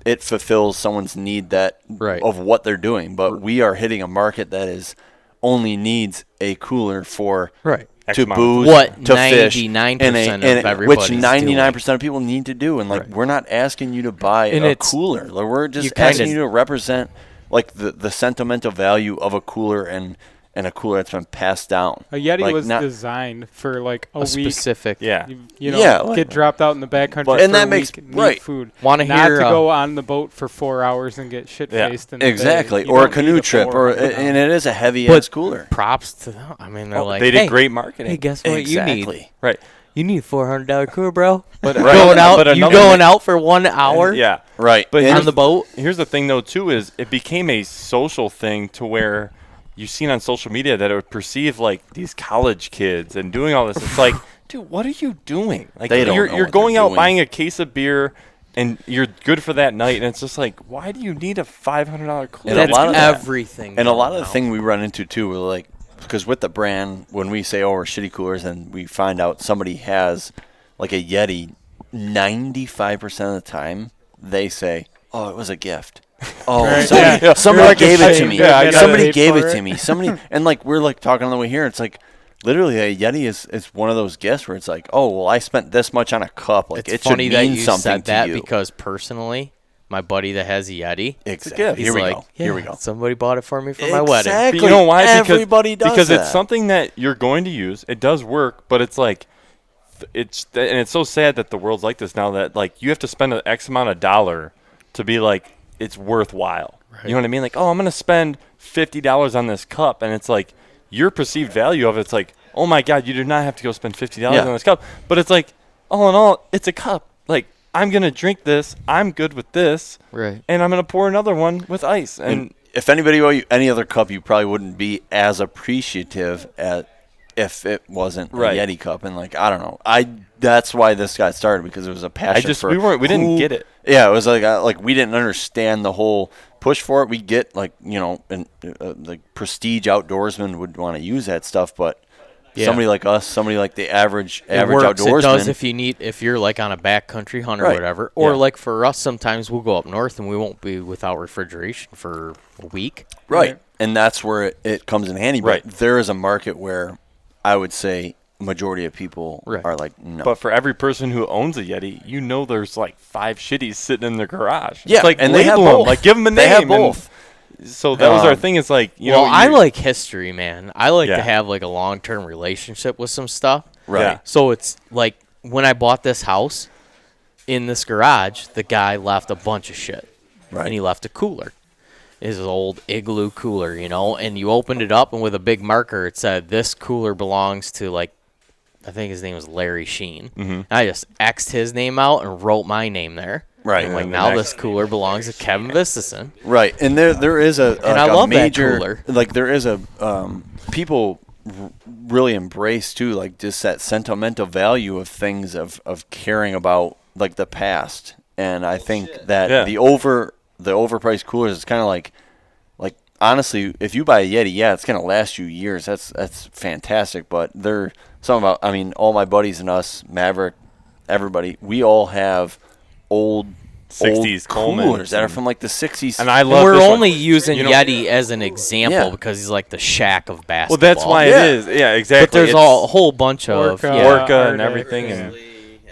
it fulfills someone's need Right. of what they're doing. But we are hitting a market that is only needs a cooler for Right. X to amount. booze, What to fish, 99% of which everybody's 99% of people need to do. And like Right. we're not asking you to buy And a it's- cooler. Like, we're you just kinda- asking you to represent like the sentimental value of a cooler and a cooler that's been passed down. A Yeti Like, was not- designed for like a A week. specific. Yeah. You know, Yeah, like- get dropped out in the backcountry But- for and that a makes- week, need right. food. Wanna Not hear, to go on the boat for 4 hours and get shit Yeah. faced. Exactly, or a canoe trip, and it is a heavy ass cooler. Props to them. I mean, they're like, They did hey, great marketing. Hey, guess what you need? Exactly. Right. You need $400 cooler, bro. But Going out, but you another- going out for 1 hour Yeah. Right. But And- on the boat? Here's the thing, though, too, is it became a social thing to where you've seen on social media that it would perceive like these college kids and doing all this. It's like, dude, what are you doing? Like, They don't you're know you're what going they're out doing. buying a case of beer and you're good for that night, and it's just like, why do you need a $500 cooler? And a That's lot of that- everything. And a lot of the now. thing we run into too, we're like, because with the brand, when we say, "Oh, we're Shitty Coolers," and we find out somebody has like a Yeti, 95% of the time they say, "Oh, it was a gift." Oh, Right. somebody, Yeah. somebody You're gave like, it to me. yeah, I got Somebody it. gave Paid it for to it. me. Somebody, and like we're like talking on the way here. It's like literally a Yeti is one of those gifts where it's like, oh, well, I spent this much on a cup. Like It's it should funny that mean you something said to that you. because personally, my buddy that has a Yeti, Exactly. gift. he's Here we like, go. yeah, Here we go. somebody bought it for me for my wedding. Exactly. But you know why? Everybody does because that. it's something that you're going to use. It does work, but it's like it's so sad that the world's like this now, that like you have to spend an X amount of dollar to be like it's worthwhile. You know what I mean? Like, oh, I'm gonna spend $50 on this cup, and it's like your perceived value of it's like, oh my God, you do not have to go spend $50 on this cup. But it's like, all in all, it's a cup. Like, I'm gonna drink this. I'm good with this. Right. And I'm gonna pour another one with ice. And if anybody owe you any other cup, you probably wouldn't be as appreciative if it wasn't a Right. Yeti cup. And like, I don't know. That's why this got started, because it was a passion for we didn't get it. Yeah, it was like we didn't understand the whole push for it. We get like, you know, like prestige outdoorsmen would want to use that stuff, but somebody like us, somebody like the average Works. outdoorsman. It does if you're like on a backcountry hunt or Right. whatever. Or Yeah. like for us, sometimes we'll go up north and we won't be without refrigeration for a week. Right. And that's where it comes in handy. Right. But there is a market where I would say majority of people Right. are like, no. But for every person who owns a Yeti, you know there's like 5 shitties sitting in their garage. Yeah, It's like, and they have label 'em, both. like give them a name. They have and both. So that was our thing. Is like, you Well, know, I like history, man. I like Yeah. to have like a long-term relationship with some stuff. Right. Yeah. So it's like when I bought this house, in this garage, the guy left a bunch of shit. Right. And he left a cooler. His old igloo cooler, you know, and you opened it up and with a big marker it said this cooler belongs to, like, I think his name was Larry Sheen. Mm-hmm. I just X'd his name out and wrote my name there. Right. And like And now next- this cooler belongs to Kevin Vistison. Right, and there is a And I like love a that major cooler. like there is a people really embrace too, like just that sentimental value of things of caring about like the past, and I think that Yeah. the overpriced coolers is kind of like honestly, if you buy a Yeti, yeah, it's gonna last you years. That's fantastic, but they're some about. I mean, all my buddies and us, Maverick, everybody, we all have old 60s Coleman coolers that are from like the 60s. And I And love we're this one. only using You know- Yeti as an example Yeah. because he's like the Shaq of basketball. Well, that's why Yeah. it is. Yeah, exactly. But there's It's a whole bunch of Orca. yeah. Orca and Arctic. everything. And,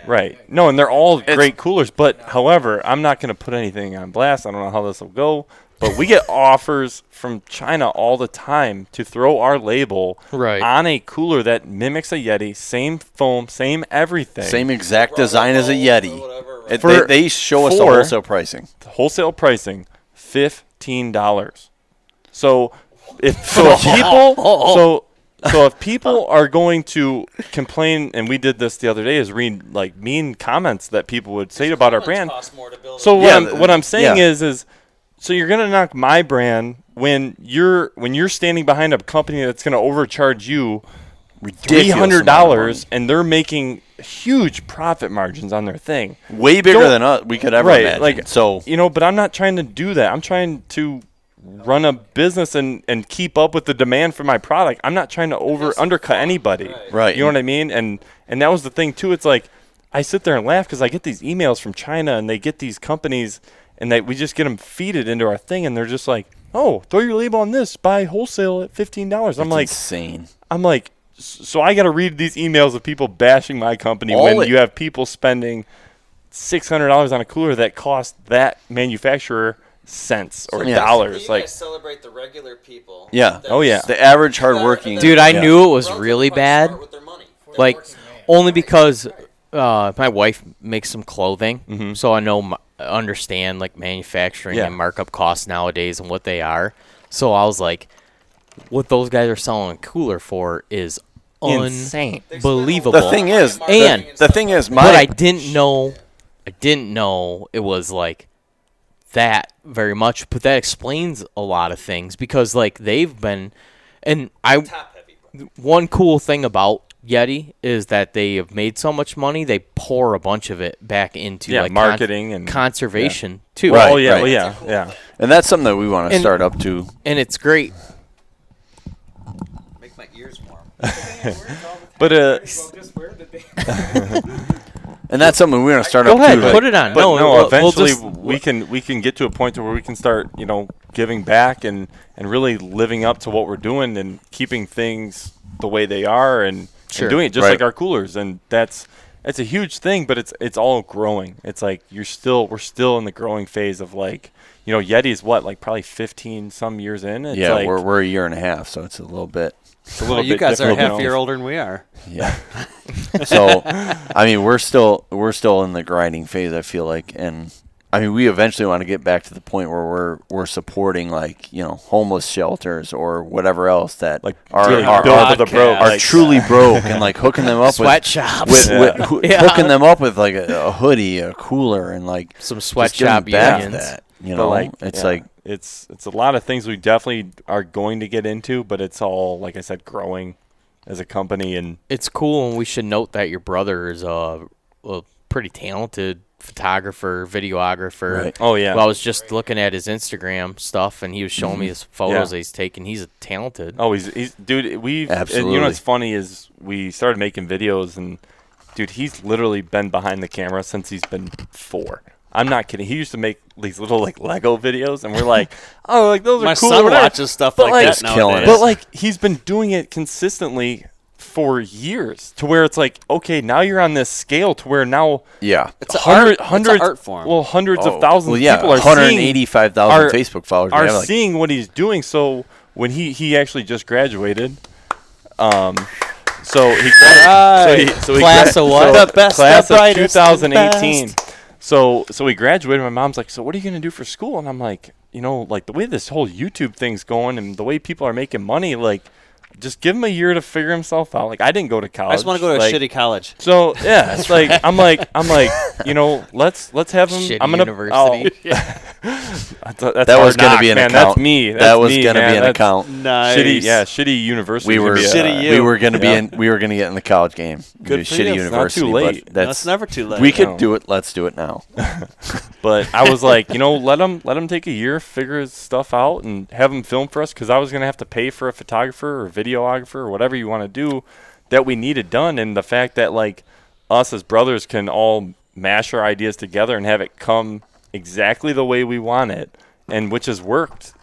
right. No, and they're all great coolers. But, however, I'm not going to put anything on blast. I don't know how this will go. But we get offers from China all the time to throw our label Right. on a cooler that mimics a Yeti, same foam, same everything. Same exact design as a Yeti. For- They show us the for- wholesale pricing. Wholesale pricing, $15. So if people are going to complain, and we did this the other day, is read like mean comments that people would say about our brand. So Yeah, what I'm saying yeah. is so you're gonna knock my brand when you're standing behind a company that's gonna overcharge you Ridiculous amount of $300 and they're making huge profit margins on their thing. money. Way bigger Don't- than us we could ever Right, imagine. like, so you know, but I'm not trying to do that. I'm trying to run a business and keep up with the demand for my product. I'm not trying to undercut anybody. Right. You know what I mean? And that was the thing too. It's like I sit there and laugh because I get these emails from China and they get these companies and we just get them feeded into our thing and they're just like, oh, throw your label on this, buy wholesale at $15. I'm it's like, insane. so I got to read these emails of people bashing my company All when it- you have people spending $600 on a cooler that cost that manufacturer cents or Yeah. dollars. Like, celebrate the regular people. Yeah. Oh, yeah. The average hardworking Dude, I yeah. knew it was really bad. Like only because my wife makes some clothing, so I know understand like manufacturing Yeah. and markup costs nowadays and what they are. So I was like, what those guys are selling a cooler for is Insane. unbelievable. The thing is, And- the thing is, but I didn't know it was like that very much. But that explains a lot of things because like they've been, and one cool thing about Yeti is that they have made so much money they pour a bunch of it back into Yeah, like marketing and conservation too. Right. oh, yeah, well, yeah. and that's something that we want to And- start up to. And it's great. Make my ears warm. But, And that's something we want to start Go up ahead, to. put it on. but no, we'll eventually just- we can get to a point to where we can start, you know, giving back and really living up to what we're doing and keeping things the way they are and Sure. doing it just Right. like our coolers. And that's it's a huge thing, but it's all growing. It's like we're still in the growing phase of like, Yeti's what, like probably 15 some years in. It's Yeah, like, we're a year and a half, so it's a little bit. it's a little you bit guys are different, half a year older than we are. Yeah. So, I mean, we're still in the grinding phase, I feel like, and I mean, we eventually want to get back to the point where we're supporting like homeless shelters or whatever else that Like are really are, build are, for the bro, are like, truly broke and like hooking them up Sweatshops. hooking them up with like a hoodie, a cooler, and like Some just sweatshop giving back unions. that. But like, it's yeah, like it's a lot of things we definitely are going to get into, but it's all, like I said, growing as a company. And It's cool, and we should note that your brother is a pretty talented photographer, videographer. Right. oh yeah, Well, I was just looking at his Instagram stuff, and he was showing me his photos that he's taken. He's a talented. oh he's dude. We've and Absolutely. what's funny is we started making videos, and dude, he's literally been behind the camera since he's been 4. I'm not kidding. He used to make these little like Lego videos, and we're like, oh, like those are My cool. or son whatever. watches stuff But, like like, that killing nowadays. it. But like he's been doing it consistently for years, to where it's like, okay, now you're on this scale to where now yeah. It's an hundreds, art form. well, hundreds Oh, of thousands well, yeah, of people are 185,000 are- Facebook followers. We are have, like, seeing what he's doing. So when he actually just graduated, so he Class of what? The best, class the of brightest, and 2018. best. So he graduated. My mom's like, so what are you gonna do for school? And I'm like, like the way this whole YouTube thing's going and the way people are making money, like, just give him a year to figure himself out. Like, I didn't go to college. I just want to go to like, a shitty college. So yeah, it's like I'm like, let's have him. Shitty I'm gonna. university. That's That was going to be an man. account. That's me. That was me, going to man. be an That's account. Nice. Shitty university. We were Shitty you. we were going to Yeah. we were going to get in the college game. Good Do for shitty you. It's not university. too late. But That's never too late. We could No. do it. Let's do it now. But I was like, let him take a year, figure his stuff out, and have him film for us, because I was gonna have to pay for a photographer or videographer or whatever you want to do that we needed done. And the fact that like us as brothers can all mash our ideas together and have it come exactly the way we want it, and which has worked,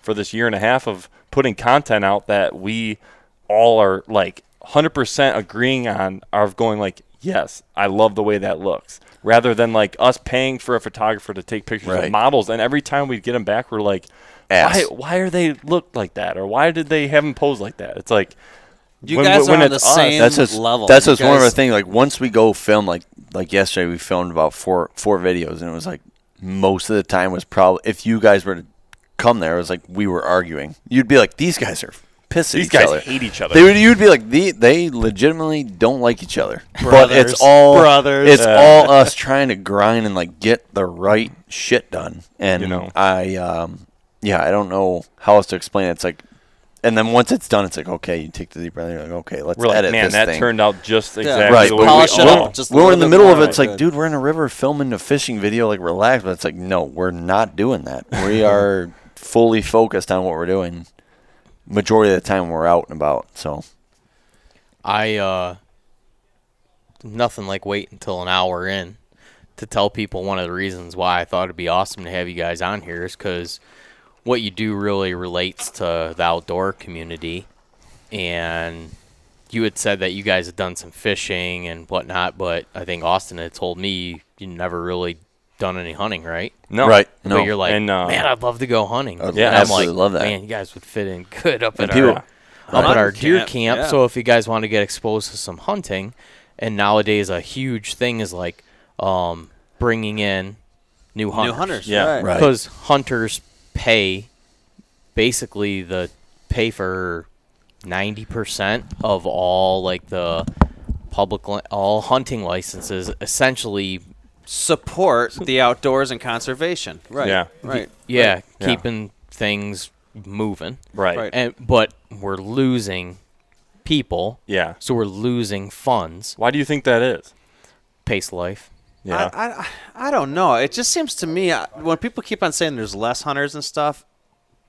for this year and a half of putting content out that we all are like 100% agreeing on, are going like, yes, I love the way that looks, rather than like us paying for a photographer to take pictures Right. of models, and every time we get them back, we're like, Ass. why are they look like that, or why did they have them pose like that? It's like, You guys are on the it's us, same That's just level. That's You just one of our guys- things. Like once we go film, like yesterday, we filmed about four videos, and it was like most of the time was probably, if you guys were to come there, it was like we were arguing. You'd be like, these guys are pissed at these each guys other. hate each other. You'd be like, they legitimately don't like each other. But it's Brothers. all Brothers. It's all us trying to grind and like get the right shit done. And I don't know how else to explain it. It's like, and then once it's done, it's like, okay, you take the deep breath. You're like, okay, let's we're like, edit man, this that thing. turned out just exactly Right, the but way polish we it all. up just a We're in the little bit middle of more. it. It's like, Good. dude, we're in a river filming a fishing video, like relax. But it's like, no, we're not doing that. We are fully focused on what we're doing. Majority of the time, we're out and about. So Nothing like wait until an hour in to tell people one of the reasons why I thought it'd be awesome to have you guys on here is because what you do really relates to the outdoor community. And you had said that you guys had done some fishing and whatnot, but I think Austin had told me you never really done any hunting, right? No, right, no, But you're like, And, man, I'd love to go hunting. I'd Yeah, and I'm absolutely like, love that. man, you guys would fit in good up And at people- our deer Hunting camp. camp, So if you guys want to get exposed to some hunting, and nowadays a huge thing is like bringing in new hunters. New hunters. Yeah. Right. Right. Because hunters pay basically the pay for 90% of all like the all hunting licenses essentially. Support the outdoors and conservation. Right. Yeah. Right. Yeah, Right. keeping things moving. Right. Right. But we're losing people, Yeah. so we're losing funds. Why do you think that is? Pace of life. Yeah. I don't know. It just seems to me when people keep on saying there's less hunters and stuff,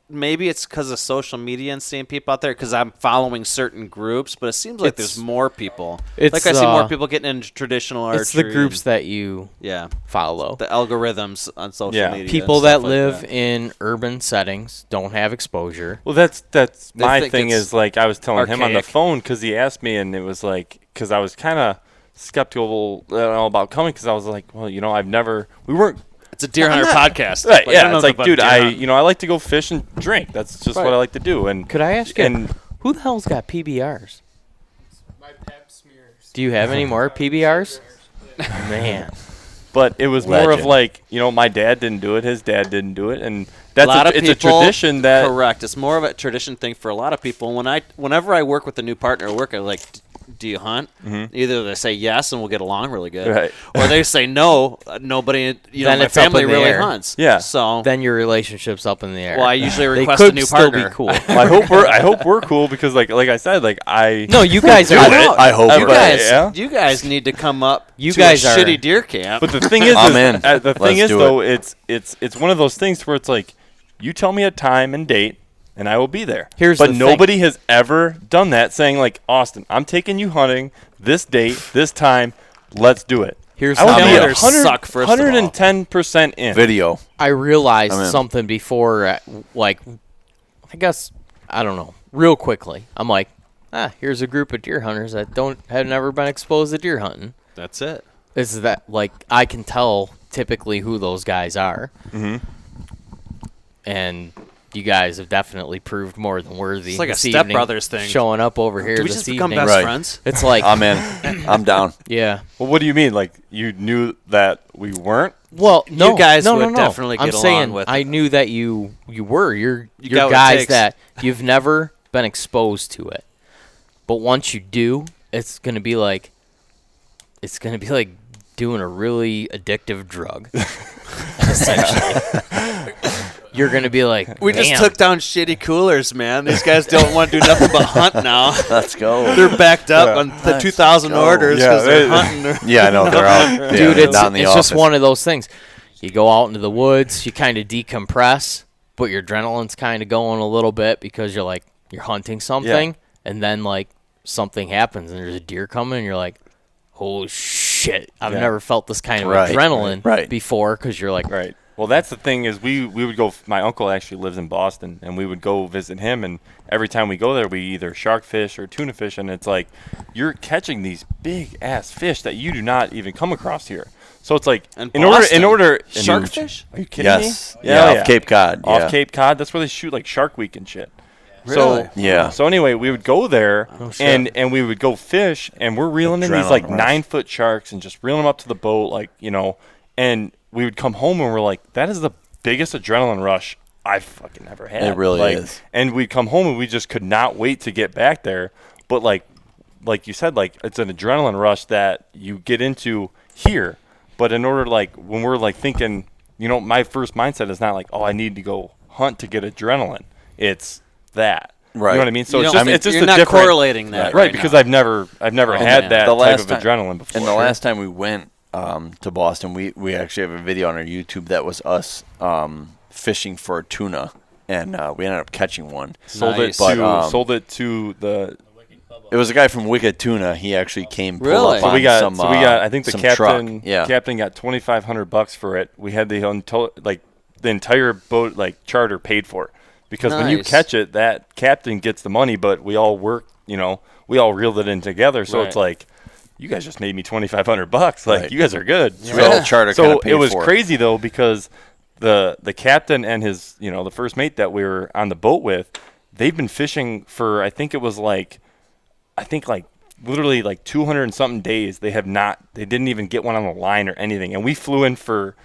maybe it's because of social media and seeing people out there because I'm following certain groups, but it seems like It's- there's more people. it's, Like I see more people getting into traditional archery. It's the groups and- that you yeah, follow. the algorithms on social Yeah. media. and People stuff that like live that. in urban settings don't have exposure. Well, that's They my think thing it's is like I was telling him on the archaic. phone because he asked me, and it was like because I was kind of skeptical about coming because I was like, well, we weren't. It's a deer hunter podcast. Right, Like, I don't yeah, know it's like, about dude, deer hunting. I like to go fish and drink. That's just what I like to do. And Could I ask you, And who the hell's got PBRs? My pap smears. Do you have any more PBRs? Man. but it was more of Legend. like, my dad didn't do it, his dad didn't do it, and that's lot of it's a people- tradition that Correct. It's more of a tradition thing for a lot of people. Whenever I work with a new partner at work, I'm like, do you hunt? Either they say yes and we'll get along really good, Right. or they say no. Nobody, Then my it's up family in the really air. hunts. Yeah. So Then your relationship's up in the air. well, I usually They request a could new still partner. be cool. I hope we're cool because like I said, like I No, you guys are. I hope You we're- guys, yeah. you guys need to come up. You to guys a are- shitty deer camp. But the thing is, I'm in. The thing Let's is do though, it's one of those things where it's like, you tell me a time and date, and I will be there. Here's but the thing. nobody has ever done that, saying like, Austin, I'm taking you hunting this date, this time, let's do it. Here's I would how be it Calendars is. suck, first of all. 110% in. Video. I realized I'm in. something before, I guess, I don't know, real quickly. I'm like, here's a group of deer hunters that have never been exposed to deer hunting. That's it. Is that, like, I can tell typically who those guys are. Mm-hmm. And you guys have definitely proved more than worthy. It's like a this Step evening, Brothers thing. Showing up over here Do we this just become evening. best Right. friends? It's like, I'm in. I'm down. yeah. Well, what do you mean? Like you knew that we weren't? Well, You no, guys no, would no, no. definitely I'm get along saying with I it. knew that you were. You're got what it guys takes. that you've never been exposed to it. But once you do, it's gonna be like doing a really addictive drug. Essentially. You're gonna be like, We just "Man, took down Shitty Coolers, man. These guys don't want to do nothing but hunt now. Let's go. They're backed up on the Let's 2,000 go. orders Yeah, because they're they- hunting. Yeah, I know they're out. dude, yeah, it's down in the just office. one of those things. You go out into the woods, you kind of decompress, but your adrenaline's kind of going a little bit because you're hunting something, and then like something happens and there's a deer coming, and you're like, holy shit, I've Yeah. never felt this kind of Right, adrenaline right. before, because you're like, Right. Well, that's the thing is we would go. My uncle actually lives in Boston, and we would go visit him. And every time we go there, we either shark fish or tuna fish, and it's like you're catching these big ass fish that you do not even come across here. So it's like And in Boston, order shark huge. fish? Are you kidding Yes. me? Yeah, off Cape Cod. Off yeah. Cape Cod. That's where they shoot like Shark Week and shit. Really? Yeah. So anyway, we would go there shit. and we would go fish, and we're reeling in these like Adrenaline rush. 9-foot sharks and just reeling them up to the boat, like and we would come home and we're like, that is the biggest adrenaline rush I've fucking ever had. It really Like, is. And we'd come home and we just could not wait to get back there. But like you said, like it's an adrenaline rush that you get into here. But in order, like when we're like thinking, my first mindset is not like, oh, I need to go hunt to get adrenaline. It's that. Right. You know what I mean? So You it's don't- just it's just you're a not different correlating that right because now. I've never Oh, had man. that The type last of time- adrenaline before. And the last time we went to Boston, we actually have a video on our YouTube that was us fishing for a tuna, and we ended up catching one. sold Nice. it to the. It was a guy from Wicked Tuna. He actually came pull Really? up So on We got some. I think the some captain truck. Yeah. captain got $2,500 for it. We had the entire boat charter paid for, because when you Nice. catch it, that captain gets the money, but we all work. We all reeled it in together. So it's Right. like, you guys just made me $2,500. Like Right. you guys are good. So we all charter So kinda paid it was for it. crazy though, because the captain and his the first mate that we were on the boat with, they've been fishing for literally like 200 and something days. They didn't even get one on the line or anything, and we flew in for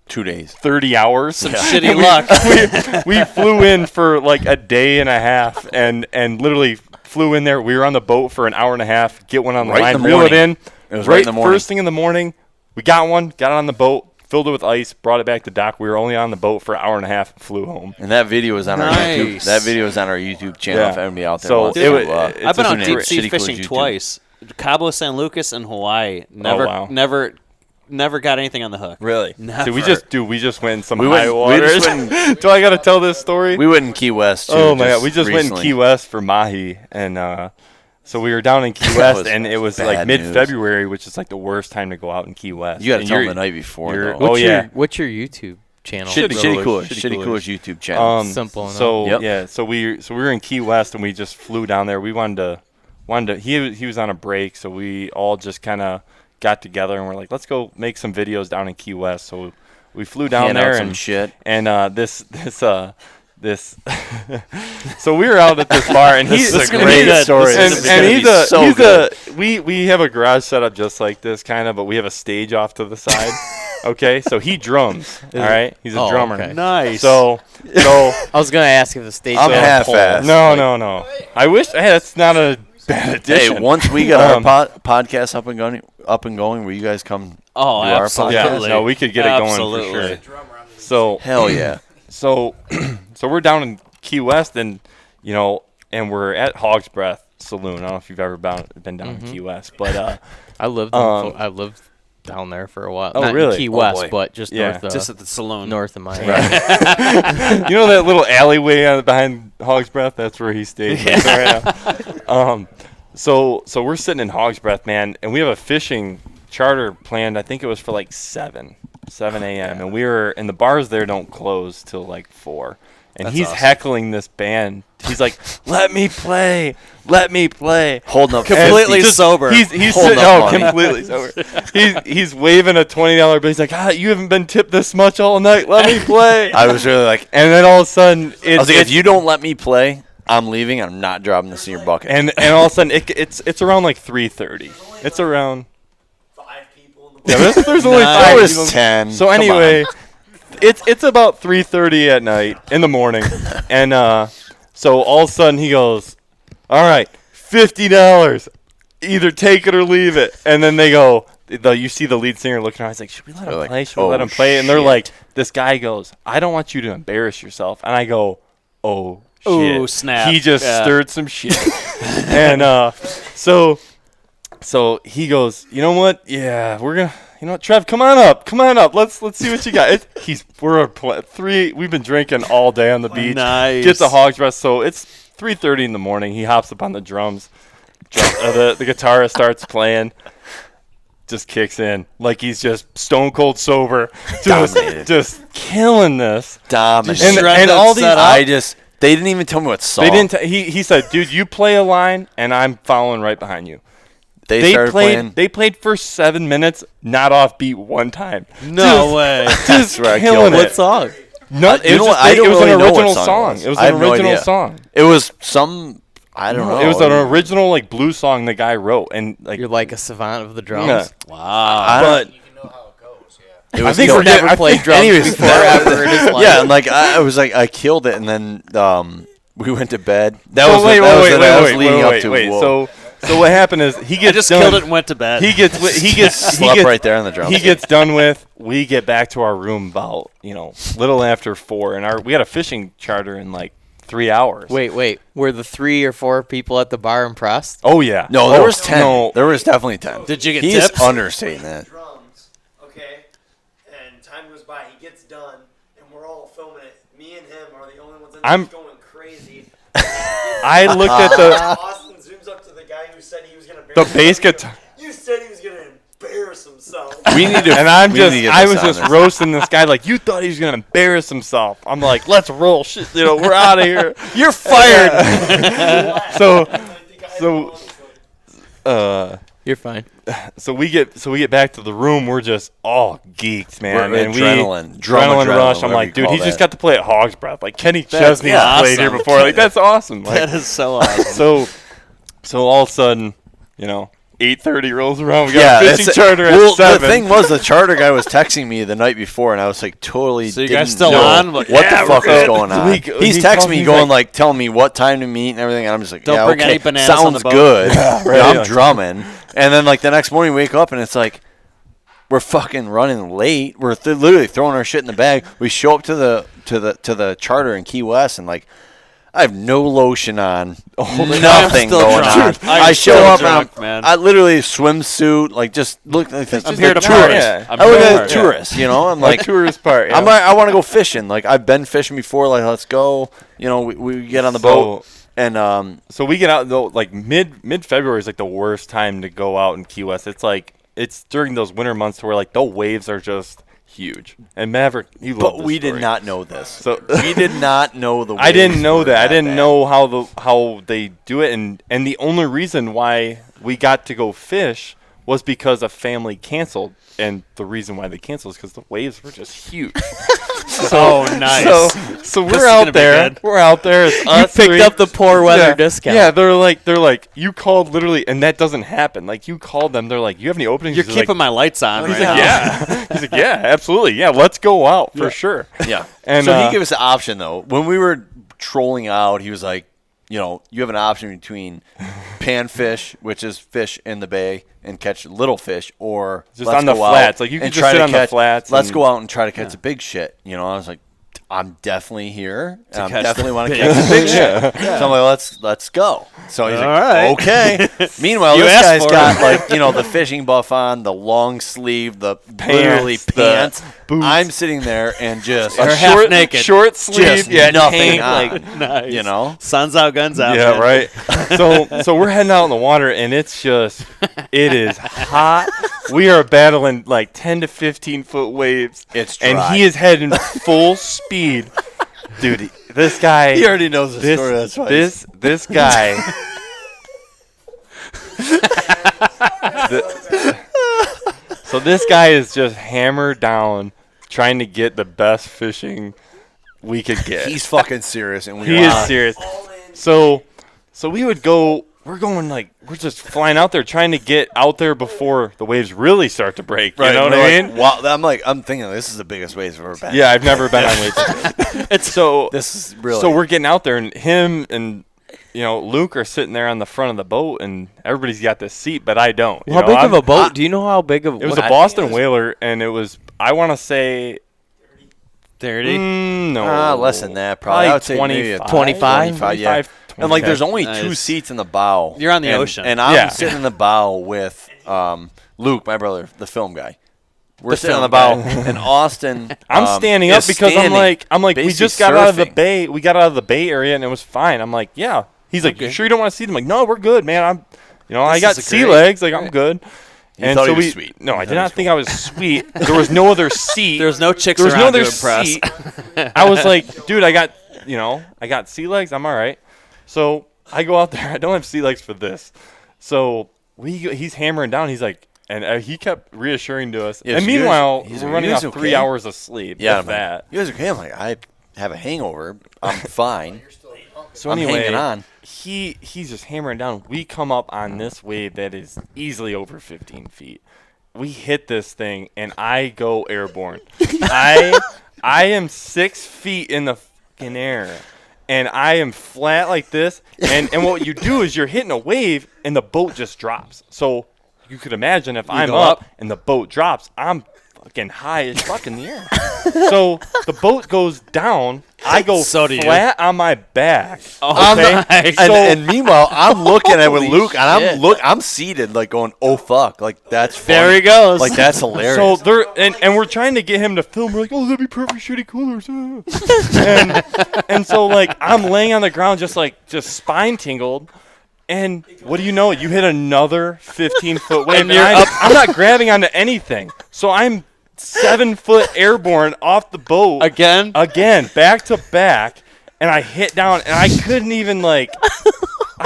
2 days. 30 hours. Some shitty luck. we flew in for like a day and a half, and literally flew in there. We were on the boat for an hour and a half, get one on the Right in line, the reel it morning. in. It was right in the morning. First thing in the morning, we got it on the boat, filled it with ice, brought it back to dock. We were only on the boat for an hour and a half, flew home. And that video is on our YouTube. Nice. That video is on our YouTube channel. Yeah. If anybody out there So wants it to, wa- it's I've been just on a deep Shitty sea Coolers fishing YouTube. twice. Cabo San Lucas and Hawaii. wow. Never got anything on the hook. Really? Never. So we just went in some We high went- we just waters. Do I got to tell this story? We went in Key West too. Oh my god, just we just went in recently. Key West for mahi, and so we were down in Key That West, was and it was bad like news. mid-February, which is like the worst time to go out in Key West. You got to And tell them you're- the night before you're- though. Oh, yeah. What's your YouTube channel? Shitty Coolers. Shitty Shitty Coolers YouTube channel. Simple enough. So Yep. yeah, so we were in Key West, and we just flew down there. We wanted wanted to. He was on a break, so we all just kind of got together and we're like, let's go make some videos down in Key West. So we flew down Hand out there some and shit. And this. So we were out at this bar, and This he's is a great story. We have a garage set up just like this kind of, but we have a stage off to the side. Okay, so he drums. All right, he's a drummer. Okay. Nice. So I was gonna ask if the stage. I'm was half-assed. no. I wish. Hey, that's not a bad Hey, addition. once we get our podcast up and going, will you guys come? Oh, do our absolutely. podcast? Yeah, no, we could get it going for Absolutely. sure. Drummer on the So Hell yeah. So we're down in Key West, and and we're at Hog's Breath Saloon. I don't know if you've ever been down in Key West, but I lived. I lived down there for a while. Oh, Not in really? Key Oh, West, boy. but just Yeah. north of Just at the saloon. north of Miami. you know that little alleyway behind Hog's Breath? That's where he stays. Right now. So we're sitting in Hog's Breath, man, and we have a fishing charter planned. I think it was for like 7 a.m. and the bars there don't close till like 4. And That's he's awesome. heckling this band. He's like, "Let me play, let me play." Holding up Completely fifty. sober. He's Holding sitting, up money. completely sober. He's waving a $20 bill. He's like, you haven't been tipped this much all night. Let me play. I was really like, And then all of a sudden, I was like, if you don't let me play, I'm leaving. I'm not dropping this in your bucket. and all of a sudden it's around like 3:30. It's around. 5 people in the There's only Nice. five There people. was 10. So Come anyway, it's about 3:30 at night in the morning, and so all of a sudden he goes, "All right, $50, either take it or leave it." And then they go, you see the lead singer looking around. He's like, "Should we let him They're like, play? Should we "Oh, let him play?" And they're shit. like, this guy goes, "I don't want you to embarrass yourself." And I go, "Oh shit!" Ooh, snap. He just Yeah. stirred some shit, and so he goes, "You know what? Yeah, we're gonna." You know what, Trev? Come on up. Let's see what you got. We've been drinking all day on the beach. Nice. Get the Hog's Breath. So it's 3:30 in the morning. He hops up on the drums. The guitarist starts playing. Just kicks in like he's just stone cold sober. Dominated. Just killing this. Dominant. And, Shred and that all these. setup. They didn't even tell me what song. They didn't. He said, "Dude, you play a line, and I'm following right behind you." They started playing. They played for 7 minutes, not off beat one time. No way. Just where I killing killed it. it. song? No, You know what? I don't it was really an know what original song song. it was. It was I an have no original idea. song. It was some. I don't know. It was an original like blues song the guy wrote, and like You're like a savant of the drums. yeah. Wow. But You can know how it goes, yeah. It I was think killed. we're getting- Never played drums anyways, before ever in his life. Yeah, and like I was like I killed it, and then we went to bed. That So was wait, that was wait, the- that was wait, leading wait, up wait, to. wait. Whoa. So what happened is he I gets just done. killed it and went to bed. He gets Slept right there on the drums. He gets done with. We get back to our room about little after 4, and we had a fishing charter in like 3 hours. Wait. Were the 3 or 4 people at the bar impressed? Oh yeah. No, there Oh, was 10. No. There was definitely 10. Did you get He is tips? understating that. Drums, okay, and time goes by, he gets done, and we're all filming it. Me and him are the only ones in there I'm- going crazy. I looked at the Austin zooms up to the guy who said he was going to the bass guitar. You said he was going to embarrass himself. We need to. And I was this just roasting this guy like, you thought he was gonna embarrass himself. I'm like, let's roll, shit, we're out of here. You're fired. So, The guy So- who was like, You're fine. so we get back to the room. We're just all geeked, man. We're and adrenaline. adrenaline rush. I'm whatever like, you dude, call he's just that. got to play at Hog's Breath. Like Kenny Chesney yeah, has played here awesome. before. Like that's awesome. Like, That is so awesome. so all of a sudden, 8:30 rolls around. We Yeah, got a fishing that's- charter at well, 7. the thing was, the charter guy was texting me the night before, and I was like, totally. So you didn't guys still know on? Like, what yeah, the fuck we're is good. going on? He's he texting called me, me, going like- like, telling me what time to meet and everything. And I'm just like, Don't yeah, bring okay, any bananas on sounds the boat. good. right, I'm yeah. drumming, and then like the next morning, we wake up and it's like, we're fucking running late. We're literally throwing our shit in the bag. We show up to the charter in Key West, and like, I have no lotion on, nothing still going drunk. on. I'm I show still up drunk, and man. I literally swimsuit, like just look like this. I'm just here a to tourist. party. Yeah. I'm I look here to at a party. tourist, I'm like like, tourist part. Yeah. I'm like, I want to go fishing. Like I've been fishing before. Like let's go. We get on the boat and So we get out though, like mid February is like the worst time to go out in Key West. It's like it's during those winter months where like the waves are just huge. And Maverick, you love But this we story. did not know this. So We did not know the. I didn't waves know were that. I didn't bad. know how they do it, and the only reason why we got to go fish was because a family canceled, and the reason why they canceled is because the waves were just huge. Oh, nice. So This we're is gonna out be there. good. We're out there. It's You us picked three. up the poor weather Yeah. discount. Yeah, they're like you called literally, and that doesn't happen. Like you called them. They're like, you have any openings? You're He's keeping like, my lights on He's right like, now. yeah. He's like, yeah, absolutely. Yeah, let's go out for sure. Yeah. And so he gave us the option though. When we were trolling out, he was like, you have an option between panfish, which is fish in the bay and catch little fish, or Just let's on the go out flats. Like, you and could just try sit to on the catch- flats Let's and- go out and try to catch the big shit. I was like, I'm definitely here. And I catch definitely the want to big catch the big shit. So I'm like, let's go. So he's All like, right. okay. Meanwhile, You this asked guy's for got the fishing buff on, the long sleeve, the literally the pants. boots. I'm sitting there and just Or half naked. short sleeve, Just yeah, nothing tank, on. like Nice. Sun's out, guns out. yeah, man. right. So we're heading out in the water, and it is hot. We are battling like 10 to 15 foot waves. It's and dry. he is heading full speed, dude. This guy. He already knows the story. That's why. This guy. So this guy is just hammered down, trying to get the best fishing we could get. He's fucking serious, and He is serious. So we would go. We're going we're just flying out there, trying to get out there before the waves really start to break. Right, You know what I mean? Wow, I'm thinking this is the biggest waves I've ever been. Yeah, I've never been on waves. It's so. This is really. So we're getting out there, and him and Luke are sitting there on the front of the boat, and everybody's got this seat, but I don't. How big of a boat? Do you know how big of It was what- a Boston whaler, and it was. I want to say. 30. No. less than that, probably. I would say maybe a 25? 25, yeah. 25, And there's only Nice. 2 seats in the bow. You're on the and, ocean. and I'm Yeah. sitting in the bow with Luke, my brother, the film guy. We're The sitting on film the bow, guy. and Austin. I'm standing up is because standing, I'm like we basically just got out of the surfing. bay. We got out of the bay area, and it was fine. I'm like, yeah. He's like, you sure you don't want to see them? I'm like, no, we're good, man. I got is sea great. legs. Like, I'm good. You thought he was sweet. No, I did not think I was sweet. There was no other seat. There was no chicks There was no around other to impress. seat. I was like, dude, I got sea legs. I'm all right. So I go out there. I don't have sea legs for this. So he's hammering down. He's like, and he kept reassuring to us. Yeah, and so you guys- meanwhile, he's we're like, running "You off guys 3 okay?" hours of sleep. Yeah, with that. You guys are okay? I'm like, I have a hangover. I'm fine. So I'm anyway, hanging on. He's just hammering down. We come up on this wave that is easily over 15 feet. We hit this thing, and I go airborne. I am 6 feet in the fucking air, and I am flat like this. And what you do is you're hitting a wave, and the boat just drops. So you could imagine if I'm go up up. and the boat drops, I'm fucking high as fuck in the air. So the boat goes down. I go So do you. flat on my back. Oh, okay? nice. And meanwhile, I'm looking at it with Holy Luke, and shit. I'm seated, like going, "Oh fuck!" Like that's funny. There he goes. Like that's hilarious. So they're and we're trying to get him to film. We're like, oh, that'd be perfect, Shitty Coolers. and so like I'm laying on the ground, just spine tingled. And what do you know? You hit another 15-foot wave, and I'm not grabbing onto anything. So I'm 7 foot airborne off the boat Again? back to back, and I hit down, and I couldn't even I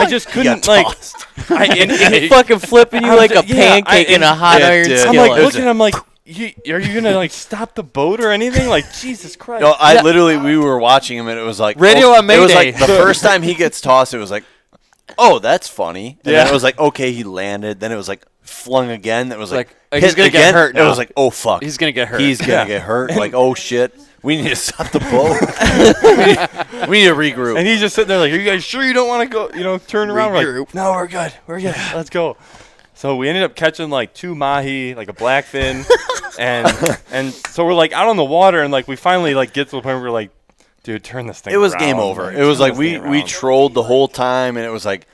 just couldn't tossed. It's fucking flipping you I'm like a just- yeah, pancake in a and- hot Yeah, iron dude. skillet. I'm like looking. I'm like, are you gonna stop the boat or anything? Like Jesus Christ! No, I literally we were watching him, and it was like Radio on It was Mayday. like the first time he gets tossed, it was like, oh, that's funny. And then Yeah. it was like, okay, he landed. Then it was like flung again. It was like he's hit gonna get again. hurt It now. was like, oh fuck, He's gonna get hurt. He's gonna Yeah. get hurt. Like, oh shit, we need to stop the boat. we need to regroup. And he's just sitting there like, are you guys sure you don't want to go, turn around? We're like, Regroup. no, we're good. We're good. Let's go. So we ended up catching like 2 mahi, like a blackfin. and so we're like out on the water, and like we finally like get to the point where we're like, dude, turn this thing It was around. game over. Like, It was turn like this we thing we around. trolled the whole time, and it was like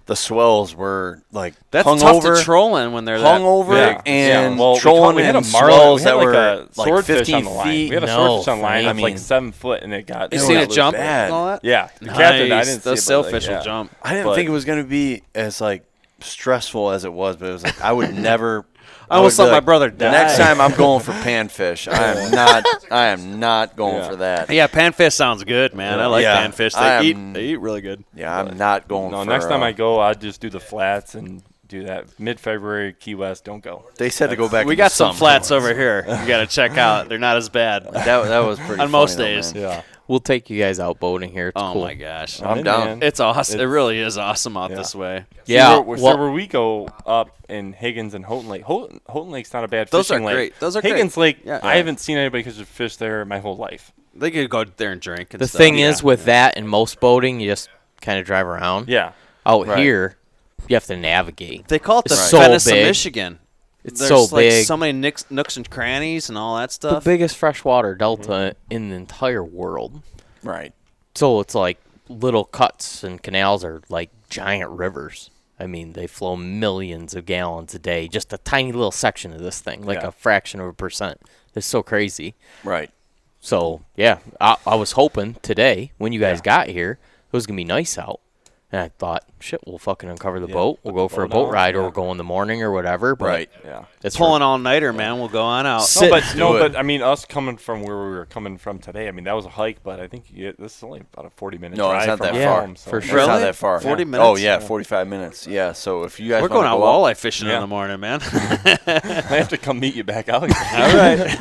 the swells were like That's hung tough over. to troll in when they're Hung that over big. and Well, trolling we had a and marlin. swells We had that like were a like swordfish 15 on the line. feet. We had a No, swordfish on the line I that's like mean- 7 foot, and it got. You it seen got it loose jump bad. and all that? Yeah, the captain. I didn't Those see it, but, sailfish will jump. I didn't But- think it was going to be as like stressful as it was, but it was like I would never I almost would let be my like, brother The die. next time I'm going for panfish. I am not going for that. Yeah, panfish sounds good, man. I like Yeah. panfish. I They am- eat really good. Yeah, I'm not going No, for next time I go, I'd just do the flats and do that. Mid-February, Key West, don't go. They said to go back We in got the some summer. flats over here. You got to check out. They're not as bad. That was pretty On funny most though, days. man. Yeah. We'll take you guys out boating here. It's Oh cool. my gosh, I'm in, down. man. it's awesome. It It's- really is awesome out Yeah. this way. Yeah. So well, where we go up in Higgins and Houghton Lake. Houghton Lake's not a bad Those fishing are lake. great. Those are Higgins great. Lake, Yeah. I haven't seen anybody who should fish there my whole life. They could go there and drink. And the stuff. thing is with that and most boating, you just kind of drive around. Yeah. Out Right. here, you have to navigate. they call it the It's so Venice of big. Michigan. It's There's so like big. so many nooks and crannies and all that The stuff. biggest freshwater delta in the entire world. Right. So it's like little cuts and canals are like giant rivers. I mean, they flow millions of gallons a day. Just a tiny little section of this thing, like Yeah. a fraction of a percent. It's so crazy. Right. So, yeah, I was hoping today, when you guys got here, it was going to be nice out. And I thought, shit, we'll fucking uncover the boat. We'll put go the for a boat boat out, ride, or yeah. we'll go in the morning or whatever. But Right. Yeah. it's Pulling all-nighter, man. We'll go on out. Sit- No, it. but I mean, us coming from where we were coming from today, I mean, that was a hike, but I think this is only about a 40-minute No, drive it's not from that our far. home, so- For It's sure. Really? not that far. 40 Yeah. minutes? Oh yeah, 45 minutes. Yeah. So if you guys We're going wanna out go up- walleye fishing in the morning, man. I have to come meet you back out. all right.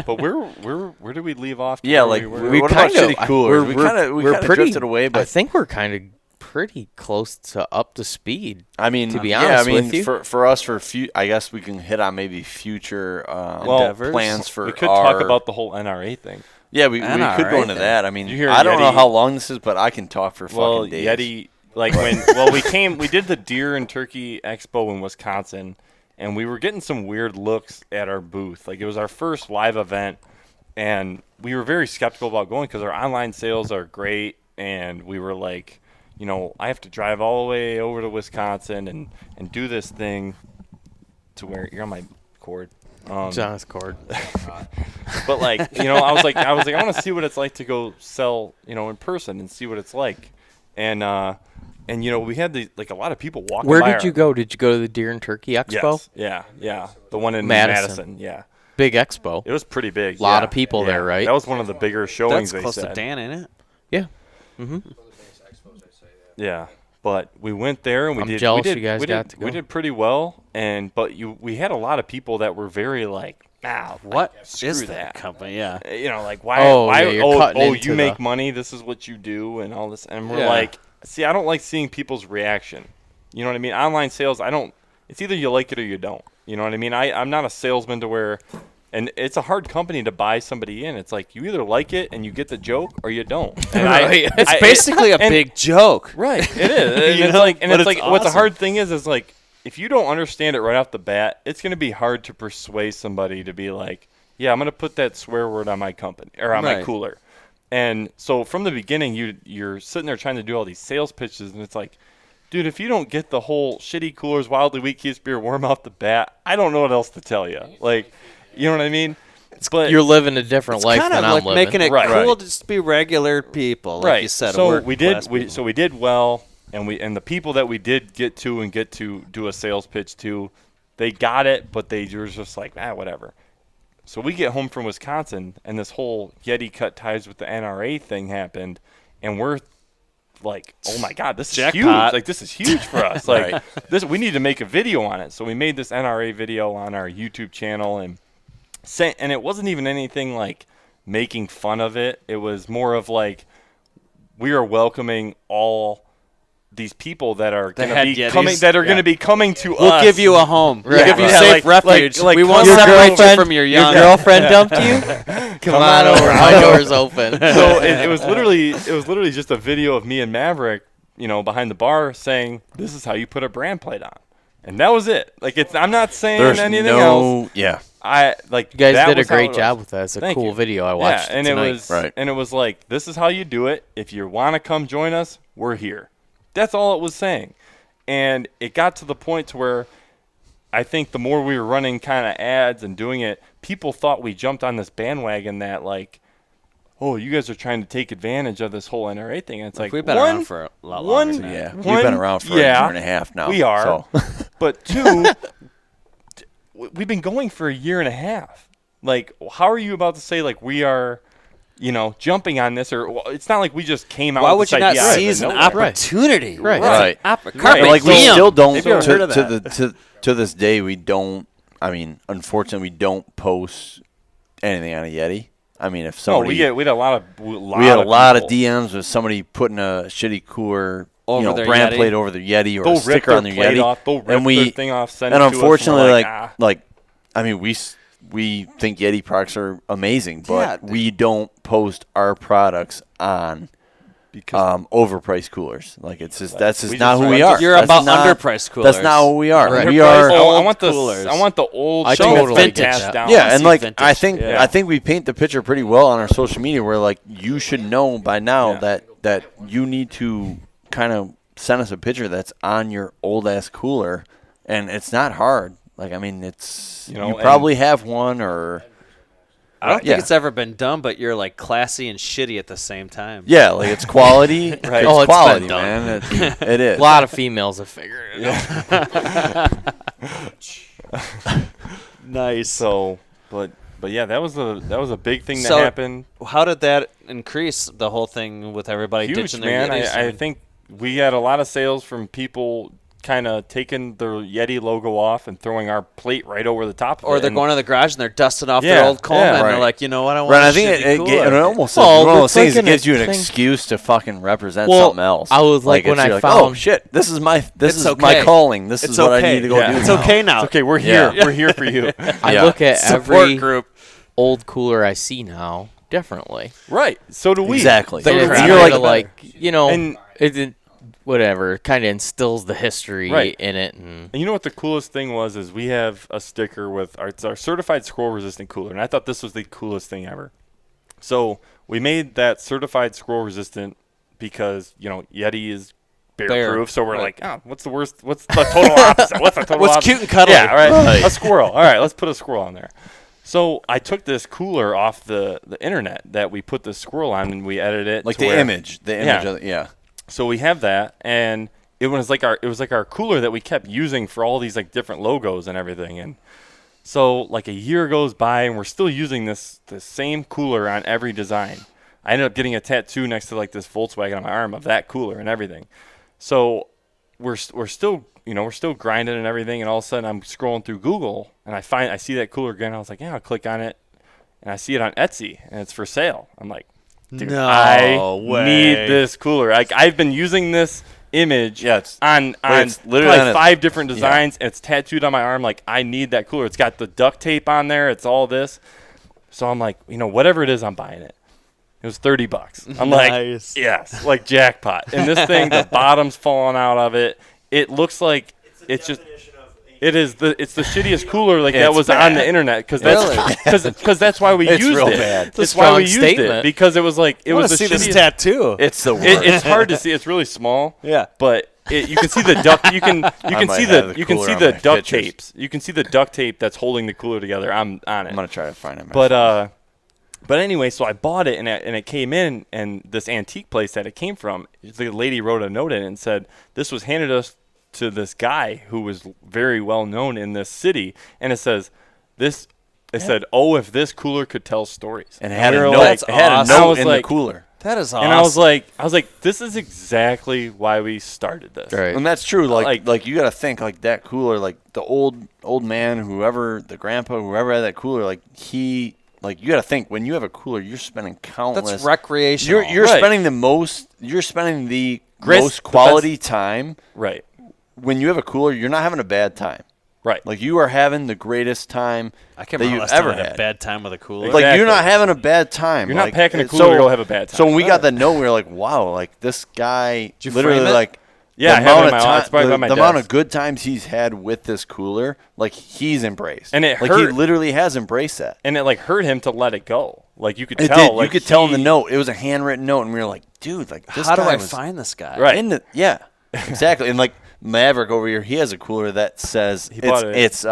But where did we leave off? to Yeah, where like we were? what about kinda- Shitty Coolers? We we're kind of pretty- drifted away, I but think we're kind of pretty close to up to speed. I mean, to be yeah, honest I mean, with you. for us, I guess we can hit on maybe future Endeavors? plans for we could our, talk about the whole NRA thing. Yeah, we could go NRA into thing. that. I mean, You hear I don't know Yeti- how long this is, but I can talk for Well, fucking days. Yeti, like we did the Deer and Turkey Expo in Wisconsin, and we were getting some weird looks at our booth. Like, it was our first live event, and we were very skeptical about going because our online sales are great, and we were like, you know, I have to drive all the way over to Wisconsin and do this thing to where you're on my cord. John's cord. But like, you know, I was like, I want to see what it's like to go sell, you know, in person and see what it's like. And you know, we had like a lot of people walking. Where by did you go? Did you go to the Deer and Turkey Expo? Yes. Yeah. The one in Madison. Madison. Yeah. Big expo. It was pretty big. Lot yeah, of people yeah. there, right? That was one of the bigger showings. That's close they to said. Dan, ain't it? Yeah. Yeah. But we went there and we I'm did. jealous we did, you guys we got did, to go. We did pretty well, we had a lot of people that were very like, What screw is that. company? Yeah. You know, like why? Oh, why? yeah, you're cutting you into make the- money. This is what you do, and all this. And we're Yeah. like, see, I don't like seeing people's reaction. You know what I mean? Online sales, I don't. It's either you like it or you don't. You know what I mean? I'm not a salesman to where, and it's a hard company to buy somebody in. It's like you either like it and you get the joke, or you don't. And Right. It's basically a and- big joke. Right, it is. And You it's know? like, and But it's it's like, what the awesome. hard thing is like, if you don't understand it right off the bat, it's going to be hard to persuade somebody to be like, yeah, I'm going to put that swear word on my company or on my Right. cooler. And so from the beginning, you're sitting there trying to do all these sales pitches, and it's like, dude, if you don't get the whole Shitty Coolers Wildly Wheat Keeps Beer worm off the bat, I don't know what else to tell you. Like, you know what I mean? But You're living a different It's life kind than of I'm like living. making it Right. cool Right. to just be regular people, like right. you said. So work we did. class We people. so we did well, and the people that we did get to do a sales pitch to, they got it, but they were just like, whatever. So we get home from Wisconsin, and this whole Yeti cut ties with the NRA thing happened, and we're like, oh my God, this is huge! Jackpot. Like, this is huge for us. Like, Right. this, we need to make a video on it. So we made this NRA video on our YouTube channel and sent, and it wasn't even anything like making fun of it. It was more of like, we are welcoming all these people that are going to had be Yetis. coming, that are Yeah. going to be coming to us. We'll give you a home. We'll Right. give you Yeah, safe like- refuge. like we won't your separate you girlfriend- from your Your young. girlfriend dumped you? Come on over. My door's open. So it was literally just a video of me and Maverick, you know, behind the bar saying, "This is how you put a brand plate on," and that was it. Like, I'm not saying There's anything no, else. yeah, I like You guys that did a was how great it job was. with that. It's a Thank cool you. video. I watched yeah, and tonight. it was Right. and it was like, this is how you do it. If you want to come join us, we're here. That's all it was saying. And it got to the point to where I think the more we were running kind of ads and doing it, people thought we jumped on this bandwagon that like, oh, you guys are trying to take advantage of this whole NRA thing. And it's like, We've been one, around for a lot one- longer than that. yeah. We've One- been around for a yeah, year and a half now. we are. So. But two, we've been going for a year and a half. Like, how are you about to say like we are, jumping on this? Or it's not like we just came out. Why with would you this not idea out of seize an nowhere. opportunity? Right. Carpe Like we diem. still don't Have you ever heard of that? to this day we don't. I mean, unfortunately, we don't post anything on a Yeti. I mean, if No, somebody we had a lot of we had a lot of people. DMs with somebody putting a Shitty Cooler Over their brand Yeti. plate over their Yeti or They'll a rip sticker their on their plate Yeti, off. They'll rip and their thing off. Send and it to us, unfortunately, we're like I mean, we think Yeti products are amazing, but we don't post our products on because overpriced coolers. Like it's just that's just we not just who we like are. to- You're That's about not- underpriced coolers. That's not who we are. Right. We Underpriced are. old I want coolers. the old. I shit totally that's get passed that. down. Yeah, I and see like vintage. I think we paint the picture pretty well on our social media. Where like you should know by now that you need to kind of send us a picture that's on your old ass cooler, and it's not hard. Like I mean, it's You know, you and- probably have one or I don't think yeah. it's ever been done, but you're like classy and shitty at the same time. yeah, like it's quality. Right. It's Oh, it's been quality, done. man. It is. A lot of females have figured it out. Nice. So, but yeah, that was a big thing So- that happened. How did that increase the whole thing with everybody Huge, ditching their man. Yetis? I think we had a lot of sales from people kind of taking the Yeti logo off and throwing our plate right over the top of or it. they're And going to the garage and they're dusting off Yeah, their old Coleman. yeah. And Right. they're like, you know what? I want Right, a I think shitty it cooler. almost Well, is one of those it's things like that gives you an thing- excuse to fucking represent Well, something else. I was like, it's when I you're oh found- shit, this is my It's my okay. calling. This It's is what I okay. need to go Yeah. do. It's now. okay now. It's okay, we're here. Yeah. We're here for you. I Yeah. look at Support every group. old cooler I see now differently. Right. So do we. Exactly. So Yeah. it's And you're you're like, like, And- it whatever kind of instills the history Right. in it, and And you know what the coolest thing was is we have a sticker with it's our certified squirrel resistant cooler, and I thought this was the coolest thing ever. So we made that certified squirrel resistant because Yeti is bear proof. So we're Right. like, oh, what's the worst? What's the total opposite? What's the total What's opposite? cute and cuddly? Yeah, right. Right. A squirrel. All right, let's put a squirrel on there. So I took this cooler off the internet that we put the squirrel on, and we edited it like to the where- image Yeah. of yeah. So we have that, and it was like our cooler that we kept using for all these like different logos and everything. And so like a year goes by, and we're still using the same cooler on every design. I ended up getting a tattoo next to like this Volkswagen on my arm of that cooler and everything. So we're still we're still grinding and everything, and all of a sudden I'm scrolling through Google and I see that cooler again. I was like, yeah, I'll click on it, and I see it on Etsy and it's for sale. I'm like, dude, No I way. need this cooler. Like I've been using this image it's on it's literally probably on 5 different designs, and it's tattooed on my arm. Like I need that cooler. It's got the duct tape on there. It's all this. So I'm like, whatever it is, I'm buying it. It was $30. I'm Nice. like, yes, like jackpot. And this thing, the bottom's falling out of it. It looks like it's just. It's the shittiest cooler like that It's was bad. on the internet because that's why we It's used real it. bad. It's a It's why we strong used it statement. because it was like it I was want the to see this shittiest. tattoo. It's the worst. It's hard to see. It's really small. Yeah. But you can see the duct. You can might see have the the you can cooler see on the my duct pictures. tapes. You can see the duct tape that's holding the cooler together. I'm on it. I'm gonna try to find it. But anyway, so I bought it and it came in, and this antique place that it came from, the lady wrote a note in it and said this was handed us to this guy who was very well known in this city, and it says this. It said, "Oh, if this cooler could tell stories," and it had we a were note. like, It had a awesome. I note was in like- the cooler. That is awesome. and I was like, this is exactly why we started this. right. And that's true. Like- Like you got to think like that cooler, like the old man, whoever, the grandpa, whoever had that cooler, like he, like you got to think when you have a cooler, you're spending countless. that's recreational. You're Right. spending the most. You're spending the Gris- most the quality time. Right. When you have a cooler, you're not having a bad time. Right. Like you are having the greatest time I can't that remember you've last time ever I had a had. bad time with a cooler. Exactly. Like you're not having a bad time. You're not Like, packing a it's cooler to go have a bad time. So when we got the note, we were like, wow, like this guy you literally frame it? like Yeah, I the have it amount in of my- it's probably time, by my the amount desk. of good times he's had with this cooler, like he's embraced. And it like hurt. he literally has embraced that. and it like hurt him to let it go. Like you could It tell. did. Like you could tell in the he- note. It was a handwritten note, and we were like, dude, like this How do guy I was find this guy? Right. in the yeah, exactly. And like Maverick over here, he has a cooler that says bought it.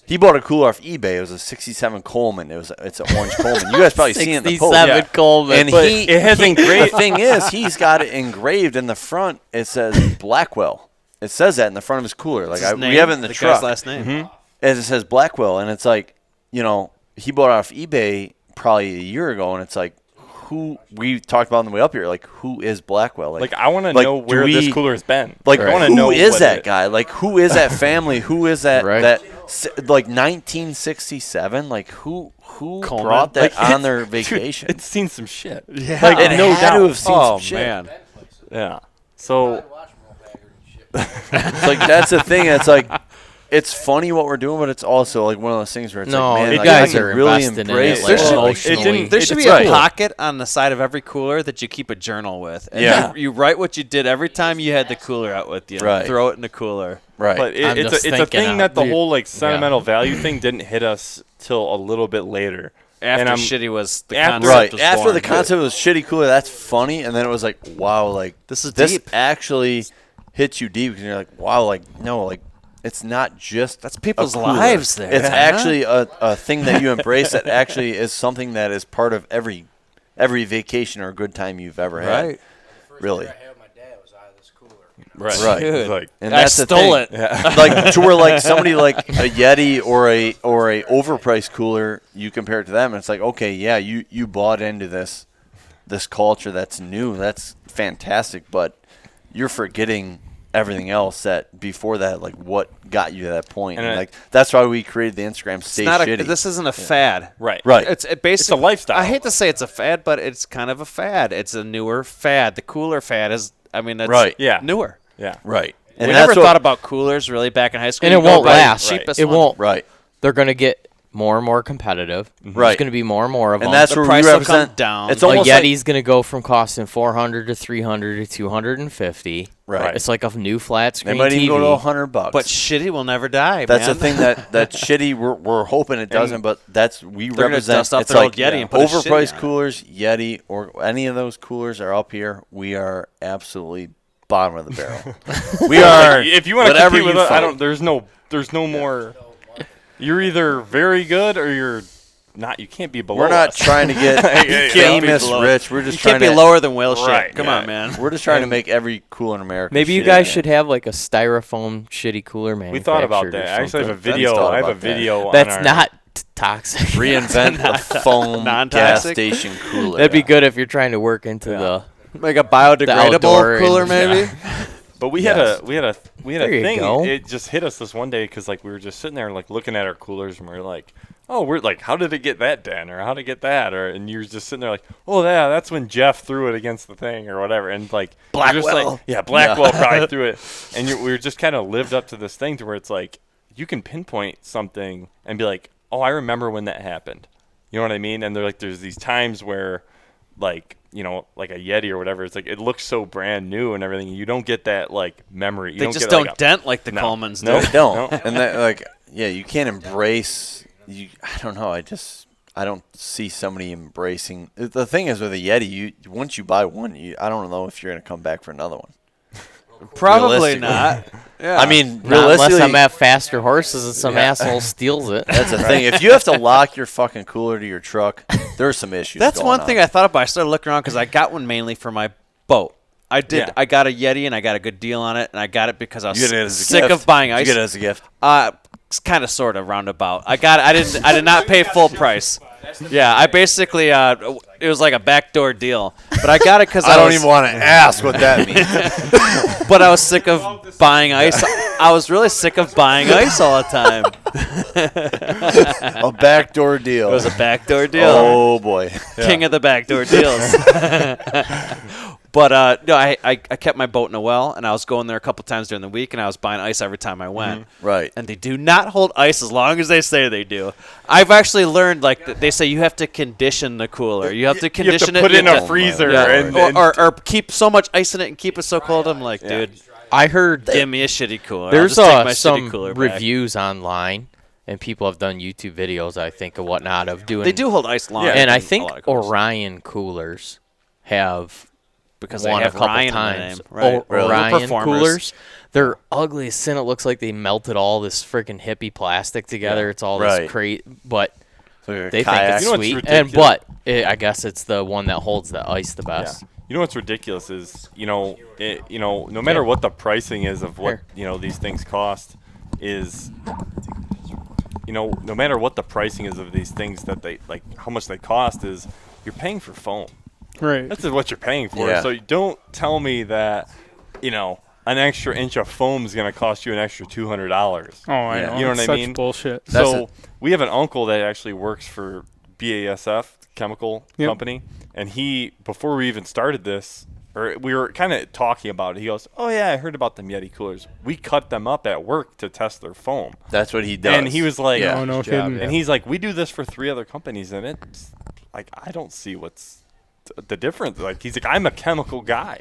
he bought a cooler off eBay. It was a '67 Coleman. It's an orange Coleman. You guys probably seen it in the post. 67 Yeah. Coleman. And But it has engraved- The thing is, he's got it engraved in the front. It says Blackwell. It says that in the front of his cooler. Like His we name? have it in the guy's truck. last name. as it says Blackwell, and it's like, you know, he bought it off eBay probably a year ago, and it's like, who we talked about on the way up here, like who is Blackwell? Like I want to know do where this we- cooler's been. Like I want to who know is what that it- guy? Like who is that family? Who is that Right. like 1967? Like who Coleman. brought that Like, on their dude, vacation? it's seen some shit. Yeah. Like It no had doubt. to have seen Oh some shit. man. Yeah. So It's like that's the thing. It's like it's funny what we're doing, but it's also like one of those things where it's No, like, man, you like, guys I are can really invested in embrace it, like, it. emotionally. it didn't. There should be It's a right. pocket on the side of every cooler that you keep a journal with. And Yeah. you write what you did every time you had the cooler out with you. Right. Throw it in the cooler. Right. But I'm it's just a thinking thing out- that the we- whole like sentimental value thing didn't hit us till a little bit later. After And I'm- Shitty was the After- concept Right. was After born. the concept was shitty cooler, that's funny, and then it was like, wow, like This is this deep. actually hits you deep because you're like, wow, like no, like it's not just That's people's a cooler. lives there. It's Yeah. actually a thing that you embrace that actually is something that is part of every vacation or good time you've ever had. Right. Really. Right. Right. Dude. It's like, And I that's the stole thing. it. Like to where like somebody like a Yeti or a overpriced cooler, you compare it to them, and it's like, okay, yeah, you bought into this culture that's new, that's fantastic, but you're forgetting everything else that before that, like what got you to that point. And And it- like that's why we created the Instagram It's Stay not Shitty. this isn't a fad. right. Right. It's basically a lifestyle. I hate to say it's a fad, but it's kind of a fad. It's a newer fad. The cooler fad is, I mean, that's Right. Yeah. newer. Yeah. Right. We And never that's what- thought about coolers really back in high school. And You it go won't buy the last. cheapest It one. won't. Right. They're going to get more and more competitive. Right. There's going to be more and more of And them. that's The where price we will come represent down. It's a almost like Yeti's going to go from costing 400 to 300 to 250. Right. It's like a new flat they screen might TV. even go to $100. But Shitty will never die, That's man. the thing that shitty. We're hoping it doesn't, but that's we They're gonna represent. dust off It's their like old Yeti and put a Shitty overpriced on it. coolers, Yeti, or any of those coolers are up here. We are absolutely bottom of the barrel. We are. If you want to whatever compete with you us, I find. don't. There's no more. You're either very good or you're not. You can't be below. We're not us. trying to get You can't be famous below- rich. We're just you trying can't be to. lower than whale shit. Right, Come yeah. on, man. We're just trying to make every cooler in America. Maybe you shitty guys again. should have like a styrofoam shitty cooler We manufactured. thought about or that. I actually have a something. video. thought I have a about that. video. That's on our, not toxic. reinvent the foam gas Non-toxic? station cooler. That'd be good if you're trying to work into the. Make a biodegradable outdoor cooler, and- maybe. But we Yes. had a There you thing. go. It just hit us this one day because like we were just sitting there like looking at our coolers and we are like, oh, we're like, how did it get that done or how did it get that and you're just sitting there like, oh yeah, that's when Jeff threw it against the thing or whatever and like you're just Blackwell. like, yeah, Blackwell probably threw it and we were just kind of lived up to this thing to where it's like you can pinpoint something and be like, oh, I remember when that happened. You know what I mean? And they're like, there's these times where like, you know, like a Yeti or whatever, it's like it looks so brand new and everything. You don't get that like memory. You They don't just get, don't like, a- dent like the No. Colemans do. No. They don't. No. And that, like, yeah, you can't embrace. I don't know. I don't see somebody embracing. The thing is with a Yeti, once you buy one, I don't know if you're gonna come back for another one. Probably Realistically. not. Yeah. I mean, Not unless realistically, I'm at faster horses and some asshole steals it. that's the thing. If you have to lock your fucking cooler to your truck, there's some issues. That's going one on. thing I thought about. I started looking around because I got one mainly for my boat. I did. Yeah. I got a Yeti and I got a good deal on it, and I got it because I was You get it as a sick gift. of buying Did ice. you get it as a gift. Kind of, sort of, roundabout. I got. I did not pay full price. Yeah, I basically. It was like a backdoor deal, but I got it because I don't even want to ask what that means. But I was sick of buying ice. I was really sick of buying ice all the time. A backdoor deal. It was a backdoor deal. Oh boy. King of the backdoor deals. But no, I kept my boat in a well, and I was going there a couple times during the week, and I was buying ice every time I went. Right. And they do not hold ice as long as they say they do. I've actually learned, like, they say you have to condition the cooler. You have to You have condition to put it. it in you a have to- freezer Yeah. and or keep so much ice in it and keep it so cold. I'm like, dude, I heard give me a shitty cooler. there's I'll just take my some shitty cooler back. reviews online, and people have done YouTube videos, I think, or whatnot, of doing. They do hold ice long. and I in think a lot of coolers. Orion coolers have because they won have a couple Ryan in the times. name, right? They're Orion performers. coolers. They're ugly as sin. It looks like they melted all this freaking hippie plastic together. It's all Right. this crate, but So you're a they think kayak. it's You know what's sweet. And ridiculous? I guess it's the one that holds the ice the best. You know what's ridiculous is, no matter what the pricing is of what, Here. these things cost is no matter what the pricing is of these things that they like, how much they cost is you're paying for foam. Right. That's what you're paying for. Yeah. So you don't tell me that, an extra inch of foam is going to cost you an extra $200. Oh, I Yeah. know. You know It's what I such mean? bullshit. That's So we have an uncle that actually works for BASF chemical Yep. company, and he, before we even started this, or we were kind of talking about it, he goes, "Oh yeah, I heard about them Yeti coolers. We cut them up at work to test their foam." That's what he does. And he was like, Yeah. Oh, no Good job, kidding. yeah. and he's like, "We do this for 3 other companies, and it's like I don't see what's the difference." Like he's like, "I'm a chemical guy."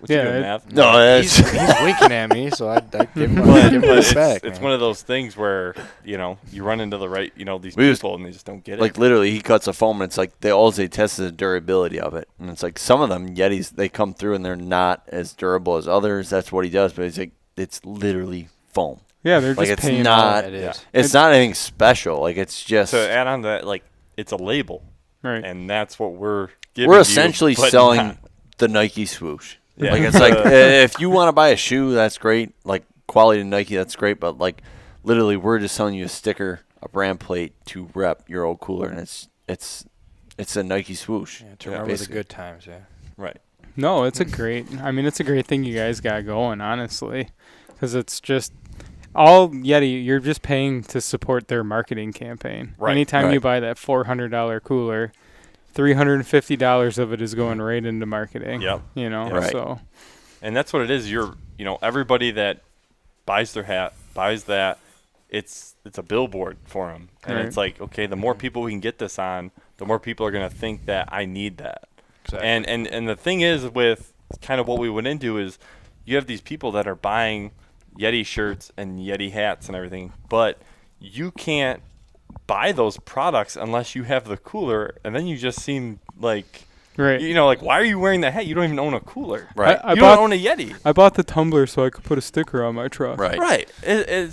What Yeah, you doing, it- Math? No, He's, that's he's winking at me, so I give him, But, give him but this back. it's man. one of those things where you run into the right these We was- people and they just don't get it. like literally he cuts a foam and it's like all they test is the durability of it. And it's like some of them Yetis, they come through and they're not as durable as others. That's what he does. But he's like, it's literally foam. Yeah, they're Like just it's paying not, It is. it's not anything special. Like it's just, to add on to that, like it's a label, Right. and that's what we're giving. we're you, essentially but selling not- the Nike swoosh. Yeah. Like it's like if you want to buy a shoe, that's great. Like quality Nike, that's great. But like literally, we're just selling you a sticker, a brand plate to rep your old cooler, and it's a Nike swoosh. Yeah, to remember basically. the good times, yeah. right. No, it's a great. I mean, it's a great thing you guys got going, honestly, because it's just all Yeti. You're just paying to support their marketing campaign. Right, Anytime you right. buy that $400 cooler, $350 of it is going right into marketing. Yep. You know, Right. so And that's what it is. Everybody that buys their hat buys that. It's a billboard for them, and Right. it's like, okay, the more people we can get this on, the more people are gonna think that I need that. Exactly. And the thing is with kind of what we went into is you have these people that are buying Yeti shirts and Yeti hats and everything, but you can't buy those products unless you have the cooler, and then you just seem like right. like why are you wearing that hat? You don't even own a cooler. Right. I You bought don't own a Yeti. I bought the tumbler so I could put a sticker on my truck. Right. Right.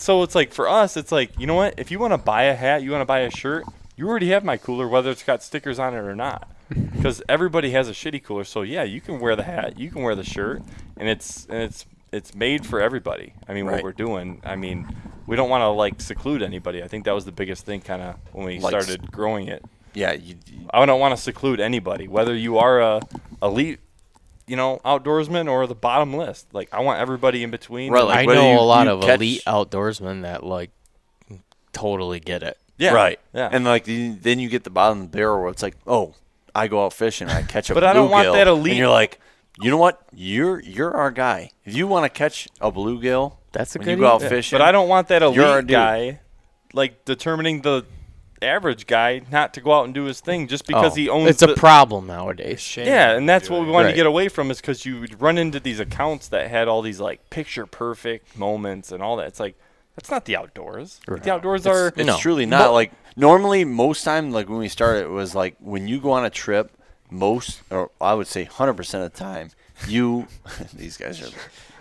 So it's like for us, it's like, you know what? If you want to buy a hat, you want to buy a shirt, you already have my cooler, whether it's got stickers on it or not. Because everybody has a shitty cooler. So yeah, you can wear the hat, you can wear the shirt, and it's made for everybody. I mean, Right. what we're doing. I mean, we don't want to like seclude anybody. I think that was the biggest thing, kind of when we Like started growing it. Yeah. I don't want to seclude anybody, whether you are a elite, outdoorsman or the bottom list. Like I want everybody in between. Right, like, I whether know you- a lot you of catch- elite outdoorsmen that like totally get it. Yeah. Right. Yeah. And like then you get the bottom of the barrel where it's like, oh, I go out fishing, I catch a But I don't want bluegill, that elite- And you're like, you know what? You're our guy. If you want to catch a bluegill, That's a when good you go out idea. fishing, But I don't want that You're our elite dude. guy, like determining the average guy not to go out and do his thing just because Oh, he owns. it's a problem nowadays. Shame Yeah, that and you that's do what it. we wanted Right. to get away from is because you would run into these accounts that had all these like picture perfect moments and all that. It's like that's not the outdoors. Like, the outdoors are. It's No. truly not. Like normally, most time, like when we started, it was like when you go on a trip, or I would say 100% of the time, you these guys are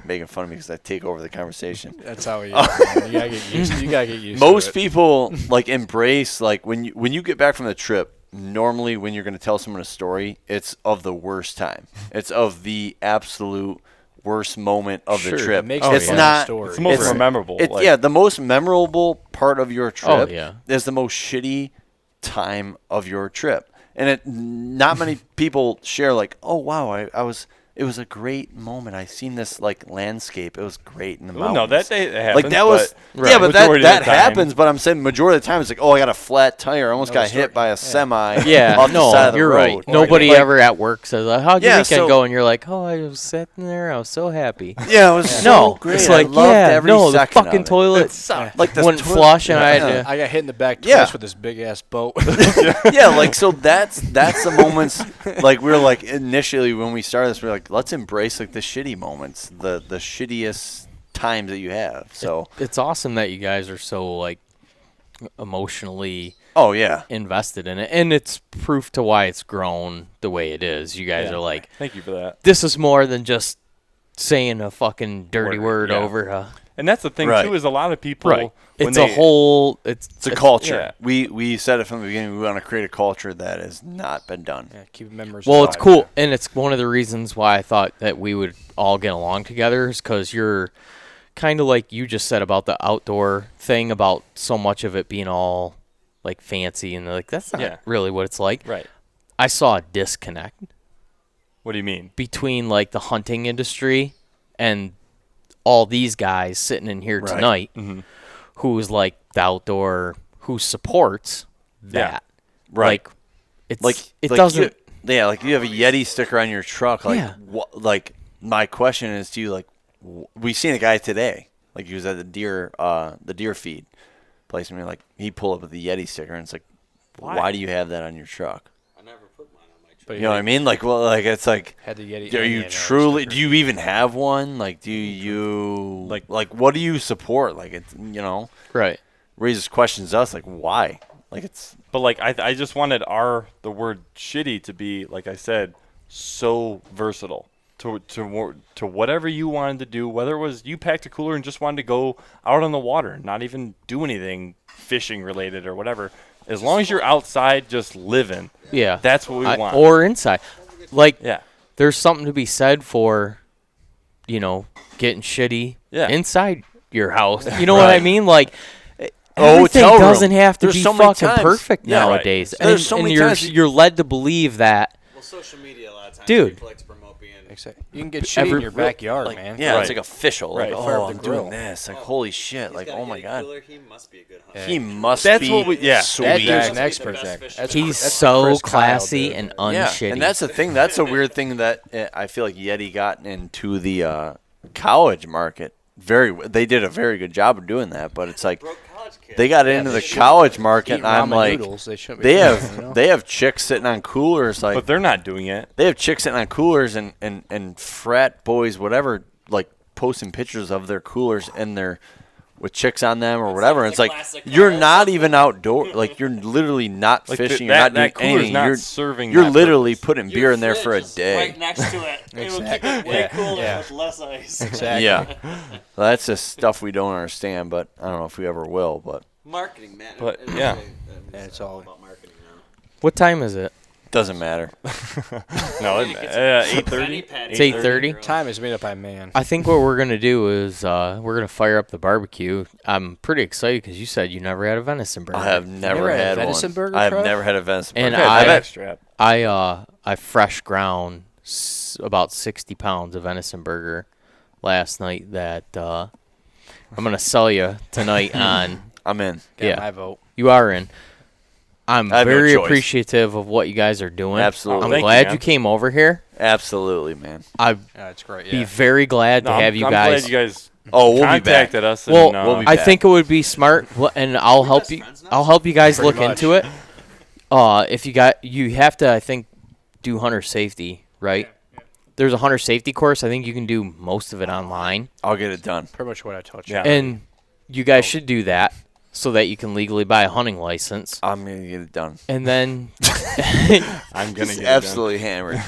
making fun of me because I take over the conversation. That's how it is. Man. You gotta get used. You gotta get used. Most to it. people like embrace like when you get back from the trip. Normally, when you're going to tell someone a story, it's of the worst time. It's of the absolute worst moment of the Sure. trip. It makes it's it a not. story. It's the most It's- memorable. It's like, yeah, the most memorable part of your trip yeah. is the most shitty time of your trip. And not many people share like, oh wow, it was a great moment. I seen this like landscape. It was great in the Well, mountains. no, that day it happens. like that was but yeah, but majority that of the time- happens. But I'm saying majority of the time it's like, oh, I got a flat tire. I almost Another got hit story. by a semi. Yeah, off the no, side of the you're road. right. Nobody Like, ever at work says, "How'd your Yeah, weekend so- go?" And you're like, "Oh, I was sitting there. I was so happy." Yeah, it was so No, great. it's like, I loved yeah, every no, the second of fucking it. toilet sucked. Like the wouldn't toilet- flush, and I had Yeah. to. I got hit in the back twice Yeah. with this big ass boat. Yeah, like so that's the moments like we were like initially when we started this we were like let's embrace like the shitty moments, the shittiest times that you have. So It's awesome that you guys are so like emotionally oh yeah. invested in it, and it's proof to why it's grown the way it is. You guys Yeah. are like, Thank you for that. this is more than just saying a fucking dirty word yeah. over. And that's the thing Right. too is a lot of people. Right. when It's they- a whole. It's a culture. yeah. We said it from the beginning. We want to create a culture that has not been done. Yeah, keep memories. Well, it's alive. cool, and it's one of the reasons why I thought that we would all get along together is because you're kind of like you just said about the outdoor thing, about so much of it being all like fancy and like that's not really what it's like. Right. I saw a disconnect What do you mean? between like the hunting industry and all these guys sitting in here tonight, who's like the outdoor, who supports that. Right. Like, it's Like it like doesn't. like you have a Yeti sticker on your truck. Like, Yeah. like my question is to you, like, we seen a guy today. Like he was at the deer feed place, and we're like, he pulled up with the Yeti sticker, and it's like, why do you have that on your truck? I never put mine on my truck. But You know what I mean? Like, well, like it's like, Had the Yeti. are and you the truly? sticker. Do you even have one? Like, do you like what do you support? Like, it's Right. raises questions to us. Like, why? Like, it's But like I just wanted the word shitty to be, like I said, so versatile to whatever you wanted to do, whether it was you packed a cooler and just wanted to go out on the water, not even do anything fishing related or whatever. As long as you're outside just living, Yeah. that's what we want. Or inside. Like, yeah. there's something to be said for, getting shitty inside your house. You know what I mean? Like, everything hotel room. doesn't have to There's be so many fucking times. perfect Yeah, right. nowadays. There's And, so and many you're, times you're led to believe that. Well, social media a lot of times Dude. people like to promote being. You can get shit in your backyard, like, man. yeah, Right. it's like official. Like, Right. Fire oh, up the I'm doing grill. this. Like, holy shit. He's Like, got a oh my Yeti god. cooler, he must be a good hunter. He must That's be what we- yeah. sweet. That dude's Must an be expert. the best Zach. fish. That's He's that's so Chris Kyle, classy dude. and Yeah, unshitty. and that's the thing. That's a weird thing that I feel like Yeti got into the college market. They did a very good job of doing that, but it's like Broke college kids. they got into the college market, Eat and I'm ramen like, noodles, they shouldn't be they doing have that, you know? they have chicks sitting on coolers, like But they're not doing it. they have chicks sitting on coolers and frat boys, whatever, like posting pictures of their coolers and their with chicks on them or whatever. like It's the like classic you're Kyle. not even outdoor. Like you're literally not Like fishing. that You're not doing cooler's anything. not You're serving You're that literally purpose. putting Your beer in there for a fridge is day. Right next to it. It will keep it way Yeah. cooler Yeah. with less ice. Exactly. Yeah, well, that's just stuff we don't understand. But I don't know if we ever will. But Marketing, man. But, It's yeah. it's it's all- about marketing now. What time is it? doesn't matter. No, It's a 8:30. penny patty. It's 8:30. Time is made up by man. I think what we're going to do is we're going to fire up the barbecue. I'm pretty excited because you said you never had a venison burger. I have never never had a had venison one. burger, I have Trev? never had a venison And burger. I- Strap. I fresh ground about 60 pounds of venison burger last night that I'm going to sell you tonight on. I'm in. Got yeah. my vote. You are in. I'm I have no very choice. appreciative of what you guys are doing. Absolutely. I'm Thank you, glad man. you came over here. Absolutely, man. I'd Yeah, it's great. be Yeah. very glad to No, have you I'm guys. glad you guys Oh, we'll be back. contacted us. Well, and, we'll be I back. think it would be smart, and I'll help you. friends now? I'll help you guys Pretty look much. into it. If you have to, I think, do hunter safety, right? There's a hunter safety course. I think you can do most of it online, I'll get it done. Pretty much what I told you. Yeah. and you guys should do that so that you can legally buy a hunting license, I'm gonna get it done. and then I'm gonna get Absolutely hammered.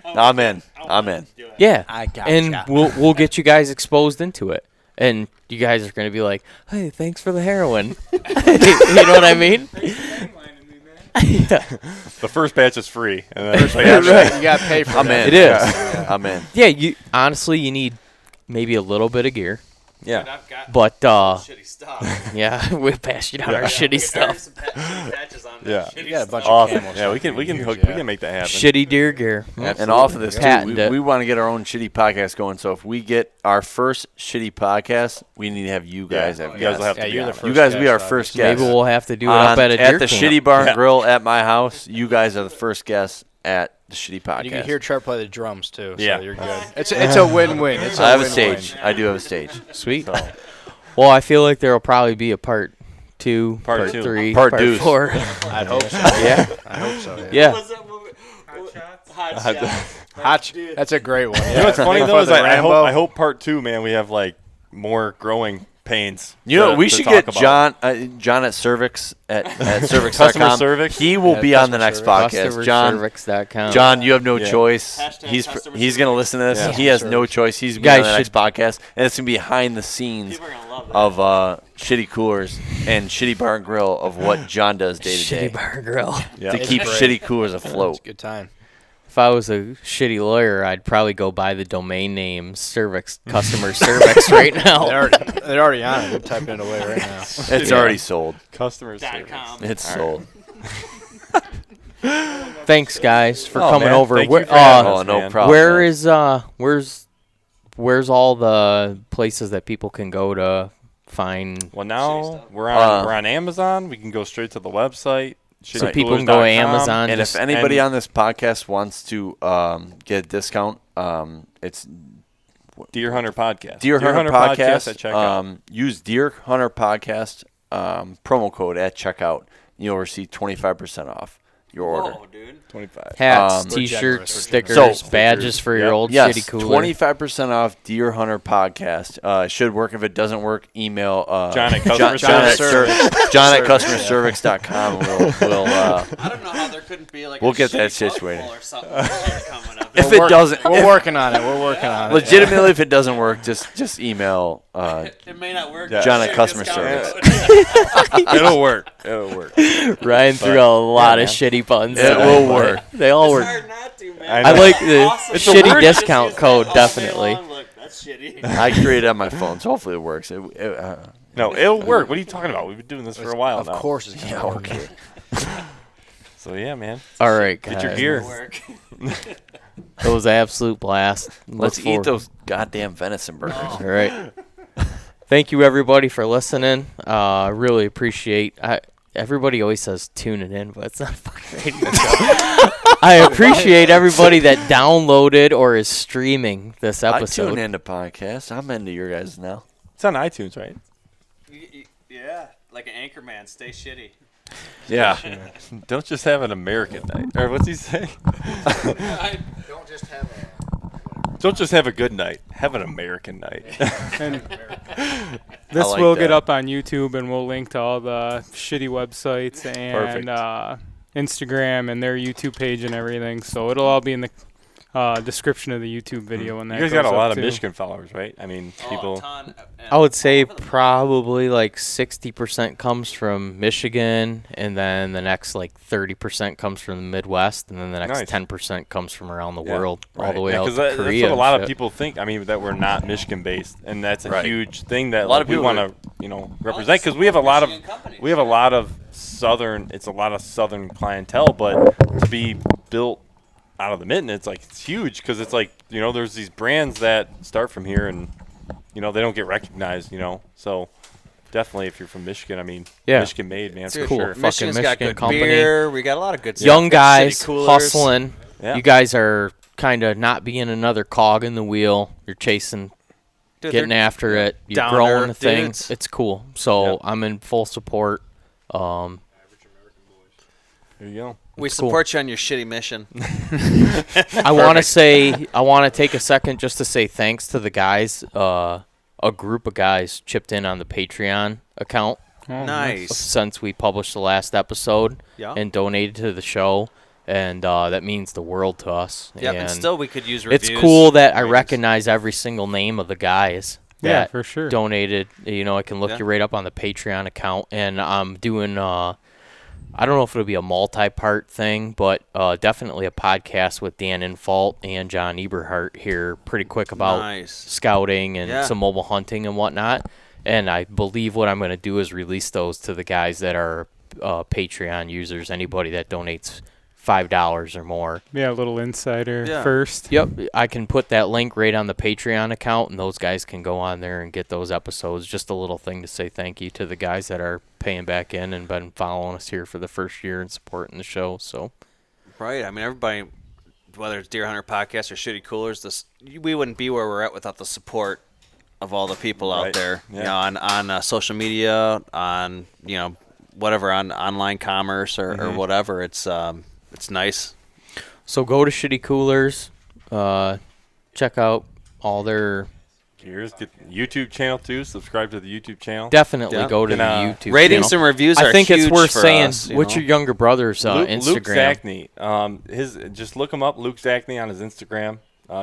I'm in. I'm in. yeah, I got and we'll get you guys exposed into it, and you guys are gonna be like, "Hey, thanks for the heroin." You know what I mean? Yeah. The first batch is free. And then Right. You got to pay for I'm that. in. It is. I'm in. Yeah, you honestly you need maybe a little bit of gear, yeah. I've got but shitty stuff. yeah, we passed you down our shitty stuff. Yeah. You got a bunch Awesome. of camels. Yeah, we can use, hook. yeah. We can make that happen. Shitty deer gear. And off of this, too, Patent it. we want to get our own shitty podcast going. So if we get our first shitty podcast, we need to have you guys have you guys will have guests. to Yeah, you're be the on it. first You guys will be guest, our obviously. first guest. Maybe we'll have to do it up at a deer the camp. Shitty Barn Yeah. Grill at my house. You guys are the first guests at the Shitty Podcast. And you can hear Trev play the drums too. So Yeah. you're good. It's a win-win. It's I have a win-win. stage. I do have a stage. Sweet. Well, I feel like there will probably be a part 2, Part part two. 3, Part part deuce. 4. I'd hope so. Yeah, I hope so. Yeah. yeah. What's that movie? Hot Hot Shots. That's a great one. You know what's funny though is the Rambo. I hope part 2, man, we have like more growing pains. You know, to- we to should talk get about. John at Cervix at Cervix.com. Customer Cervix? He will Yeah, be on the customer next service. podcast. John, CustomerService.com. John, you have no Yeah. choice. Hashtag customer He's gonna service. listen to this. Yeah. He has no Service. choice. He's You be on guys the next should- podcast, and it's gonna be behind the scenes People are gonna love that. of Shitty Coolers and Shitty Bar and Grill of what John does day to Shitty day bar grill. Yeah. to keep great. Shitty Coolers It's afloat. a good time. if I was a shitty lawyer, I'd probably go buy the domain name Cervix Customer Cervix right now. They're already on it. They're typing it away right now. It's already sold. Customer service. It's sold. Thanks, guys, for Oh, coming man. over. Thank Where, you for having us, no man. problem. where is where's all the places that people can go to find? Well, now we're on Amazon. We can go straight to the website. So people can go to Amazon. And just- if anybody on this podcast wants to get a discount, it's Deer Hunter Podcast. Deer Hunter Podcast. at checkout. Use Deer Hunter Podcast promo code at checkout. You'll receive 25% off your order. dude. 25. hats, We're T-shirts, generous. stickers, So- badges for your Yep. old Yes, shitty cooler. 25% off Deer Hunter Podcast. It should work. If it doesn't work, email John at customer service. John at customerservice.com. We'll I don't know how there couldn't be like We'll a get that shitty situated. color or something coming up. if it doesn't, We're working on it. We're working on it. legitimately, if it doesn't work, just email It may not work. John at Shitty customer discount service. code. It'll work. It'll work. Ryan threw a lot of shitty buttons. It today, will but work. They all It's work. hard not to, man. I I know. like the Awesome. It's a shitty word. discount Just use code, that all day definitely. long. Look, that's shitty. I created it on my phone, so hopefully it works. No, it'll work. What are you talking about? We've been doing this for a while Of now. course it's Yeah, gonna work. okay. So yeah, man. All right, Get your guys. gear. Work. It was an absolute blast. Let's Look eat forward- those goddamn venison burgers. All right. Thank you, everybody, for listening. Really appreciate. Everybody always says tuning in, but it's not a fucking radio show. I appreciate everybody that downloaded or is streaming this I episode. tune into podcasts. I'm into your guys now. It's on iTunes, right? Yeah, like an anchor man. Stay shitty. Yeah. Don't just have an American night. Or what's he say? Don't just have Don't just have a good night. Have an American night. And this like will get that. up on YouTube, and we'll link to all the shitty websites and Instagram and their YouTube page and everything. So it'll all be in the description of the YouTube video when that You guys goes got a up lot of too. Michigan followers, right? I mean, people. I would say probably like 60% comes from Michigan, and then the next like 30% comes from the Midwest, and then the next Nice. 10% comes from around the Yeah, world, all right. the way Yeah, out 'cause to that's Korea. what a lot and of shit. people think. I mean, that we're not Michigan based, and that's a Right. huge thing that A lot of we people want to, represent because we have a lot of southern. It's a lot of southern clientele, but to be built out of the mitten, it's huge because it's like there's these brands that start from here and they don't get recognized. So definitely if you're from Michigan, I mean, Yeah. Michigan made, man, for cool. sure. Fucking Michigan's got Michigan good company. beer. We got a lot of good stuff. Young Shitty guys Coolers. hustling. Yeah. You guys are kind of not being another cog in the wheel. You're chasing, Dude, getting they're after it. You're down growing to the earth thing. dudes. It's cool. So Yep. I'm in full support. There you go. We It's cool. support you on your shitty mission. I want to take a second just to say thanks to the guys. A group of guys chipped in on the Patreon account Oh, Nice. since we published the last episode Yeah. and donated to the show, and that means the world to us. Yep, and And still we could use it's reviews. cool that I ratings. recognize every single name of the guys Yeah, that for sure. donated. I can look Yeah. you right up on the Patreon account, and I'm doing. I don't know if it'll be a multi-part thing, but definitely a podcast with Dan Infault and John Eberhart here pretty quick about Nice. scouting and Yeah. some mobile hunting and whatnot. And I believe what I'm going to do is release those to the guys that are Patreon users, anybody that donates $5 or more. Yeah, a little insider Yeah. first. Yep, I can put that link right on the Patreon account, and those guys can go on there and get those episodes. Just a little thing to say thank you to the guys that are paying back in and been following us here for the first year and supporting the show. So Right. I mean, everybody, whether it's Deer Hunter Podcast or Shitty Coolers, we wouldn't be where we're at without the support of all the people out Right. there. Yeah. On social media, on whatever, on online commerce or whatever. It's nice. So go to Shitty Coolers, check out all their. Here's get YouTube channel too. Subscribe to the YouTube channel. Definitely Yeah. go to And, the YouTube Ratings channel. and reviews are I think it's huge worth for saying. us, What's your younger brother's Luke Instagram? Zachney. Just look him up, Luke Zachney, on his Instagram.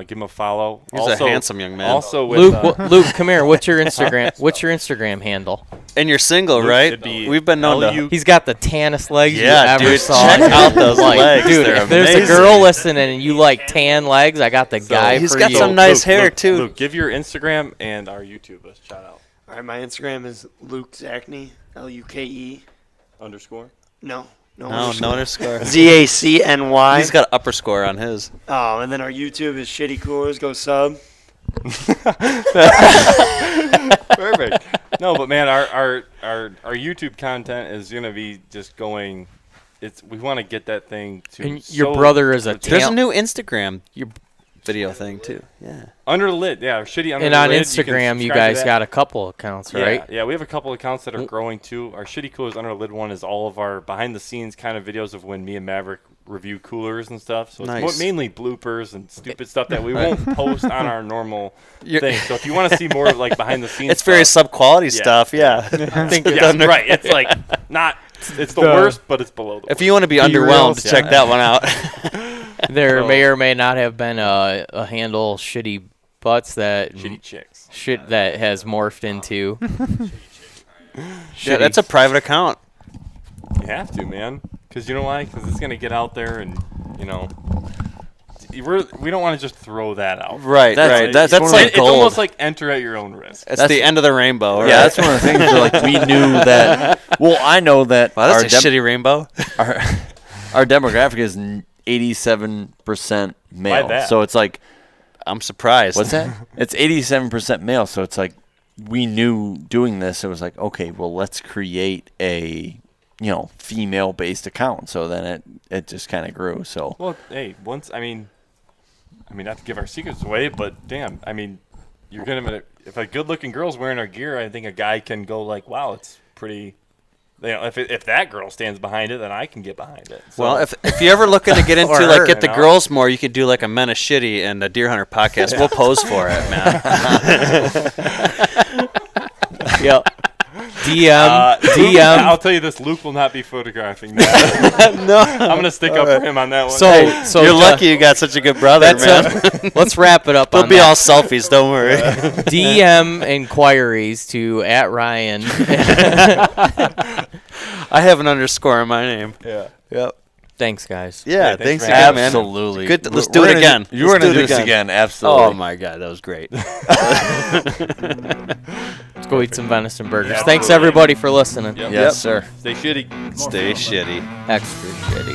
Give him a follow. He's a handsome young man. Also with Luke, Luke, come here. What's your Instagram? What's your Instagram handle? And you're single, Luke, right? it'd be We've been known to. LU He's got the tannest legs Yeah, you ever dude, saw. check out those Like, legs. Dude, They're if there's a amazing. girl listening and you like tan legs, I got the guy He's for got you. some nice Luke, hair, Luke, too. Luke, give your Instagram and our YouTube a shout out. All right, my Instagram is Luke Zachney, Luke. Underscore. No, No underscore. Zacny. He's got upper score on his. And then our YouTube is Shitty Coolers. Go sub. Perfect. No, but man, our YouTube content is gonna be just going. We want to get that thing to. And your brother is a There's a tan. new Instagram video thing, too. Yeah. Under the lid, yeah, shitty under And the on lid. Instagram, you can subscribe to guys that. got a couple accounts, right? Yeah, we have a couple accounts that are growing too. Our Shitty Coolers Under the Lid one is all of our behind the scenes kind of videos of when me and Maverick review coolers and stuff. So it's Nice. mainly bloopers and stupid stuff that we won't post on our normal You're- thing. So if you want to see more of like behind the scenes, It's very stuff, sub-quality Yeah. stuff, yeah. I think yeah, right. It's like not. It's the worst, but it's below the. If you want to be B-reels, underwhelmed, check yeah. that one out. there So- may or may not have been a handle shitty butts that shitty chicks. shit that has morphed into. Yeah, that's a private account. You have to, man. Because you know why? Because it's gonna get out there, and we don't want to just throw that out. Right, right. That's one of like It's gold. almost like enter at your own risk. It's the end of the rainbow. Right? Yeah, that's one of the things where, like, we knew that. Well, I know that Wow, that's a shitty rainbow. our demographic is 87% male. that? So it's like, I'm surprised. what's that? It's 87% male. So it's like, we knew doing this. It was like, okay, well, let's create a female-based account. So then it just kind of grew. So Well, hey, I mean, not to give our secrets away, but damn, you're gonna if a good-looking girl's wearing our gear, I think a guy can go like, wow, it's pretty. If that girl stands behind it, then I can get behind it. So, Well, if you're ever looking to get into Or like her, get the you know? girls more, you could do like a Men of Shitty and a Deer Hunter podcast. We'll pose for it, man. Yep. DM. I'll tell you this: Luke will not be photographing that. No, I'm gonna stick up for him on that one. So you're lucky you got such a good brother, That's man. let's wrap it up. They'll on be that. all selfies. Don't worry. DM inquiries to @Ryan. I have an underscore in my name. Yeah. Yep. Thanks, guys. Yeah, Hey, thanks thanks again, for man. absolutely. Good. Let's We're do it gonna again. You were Let's going to do do it this again. Absolutely. Oh my god, that was great. Let's go eat some venison burgers. Yeah, Thanks absolutely. everybody for listening. Yep. Yes, sir. Stay shitty. Stay shitty. Extra shitty.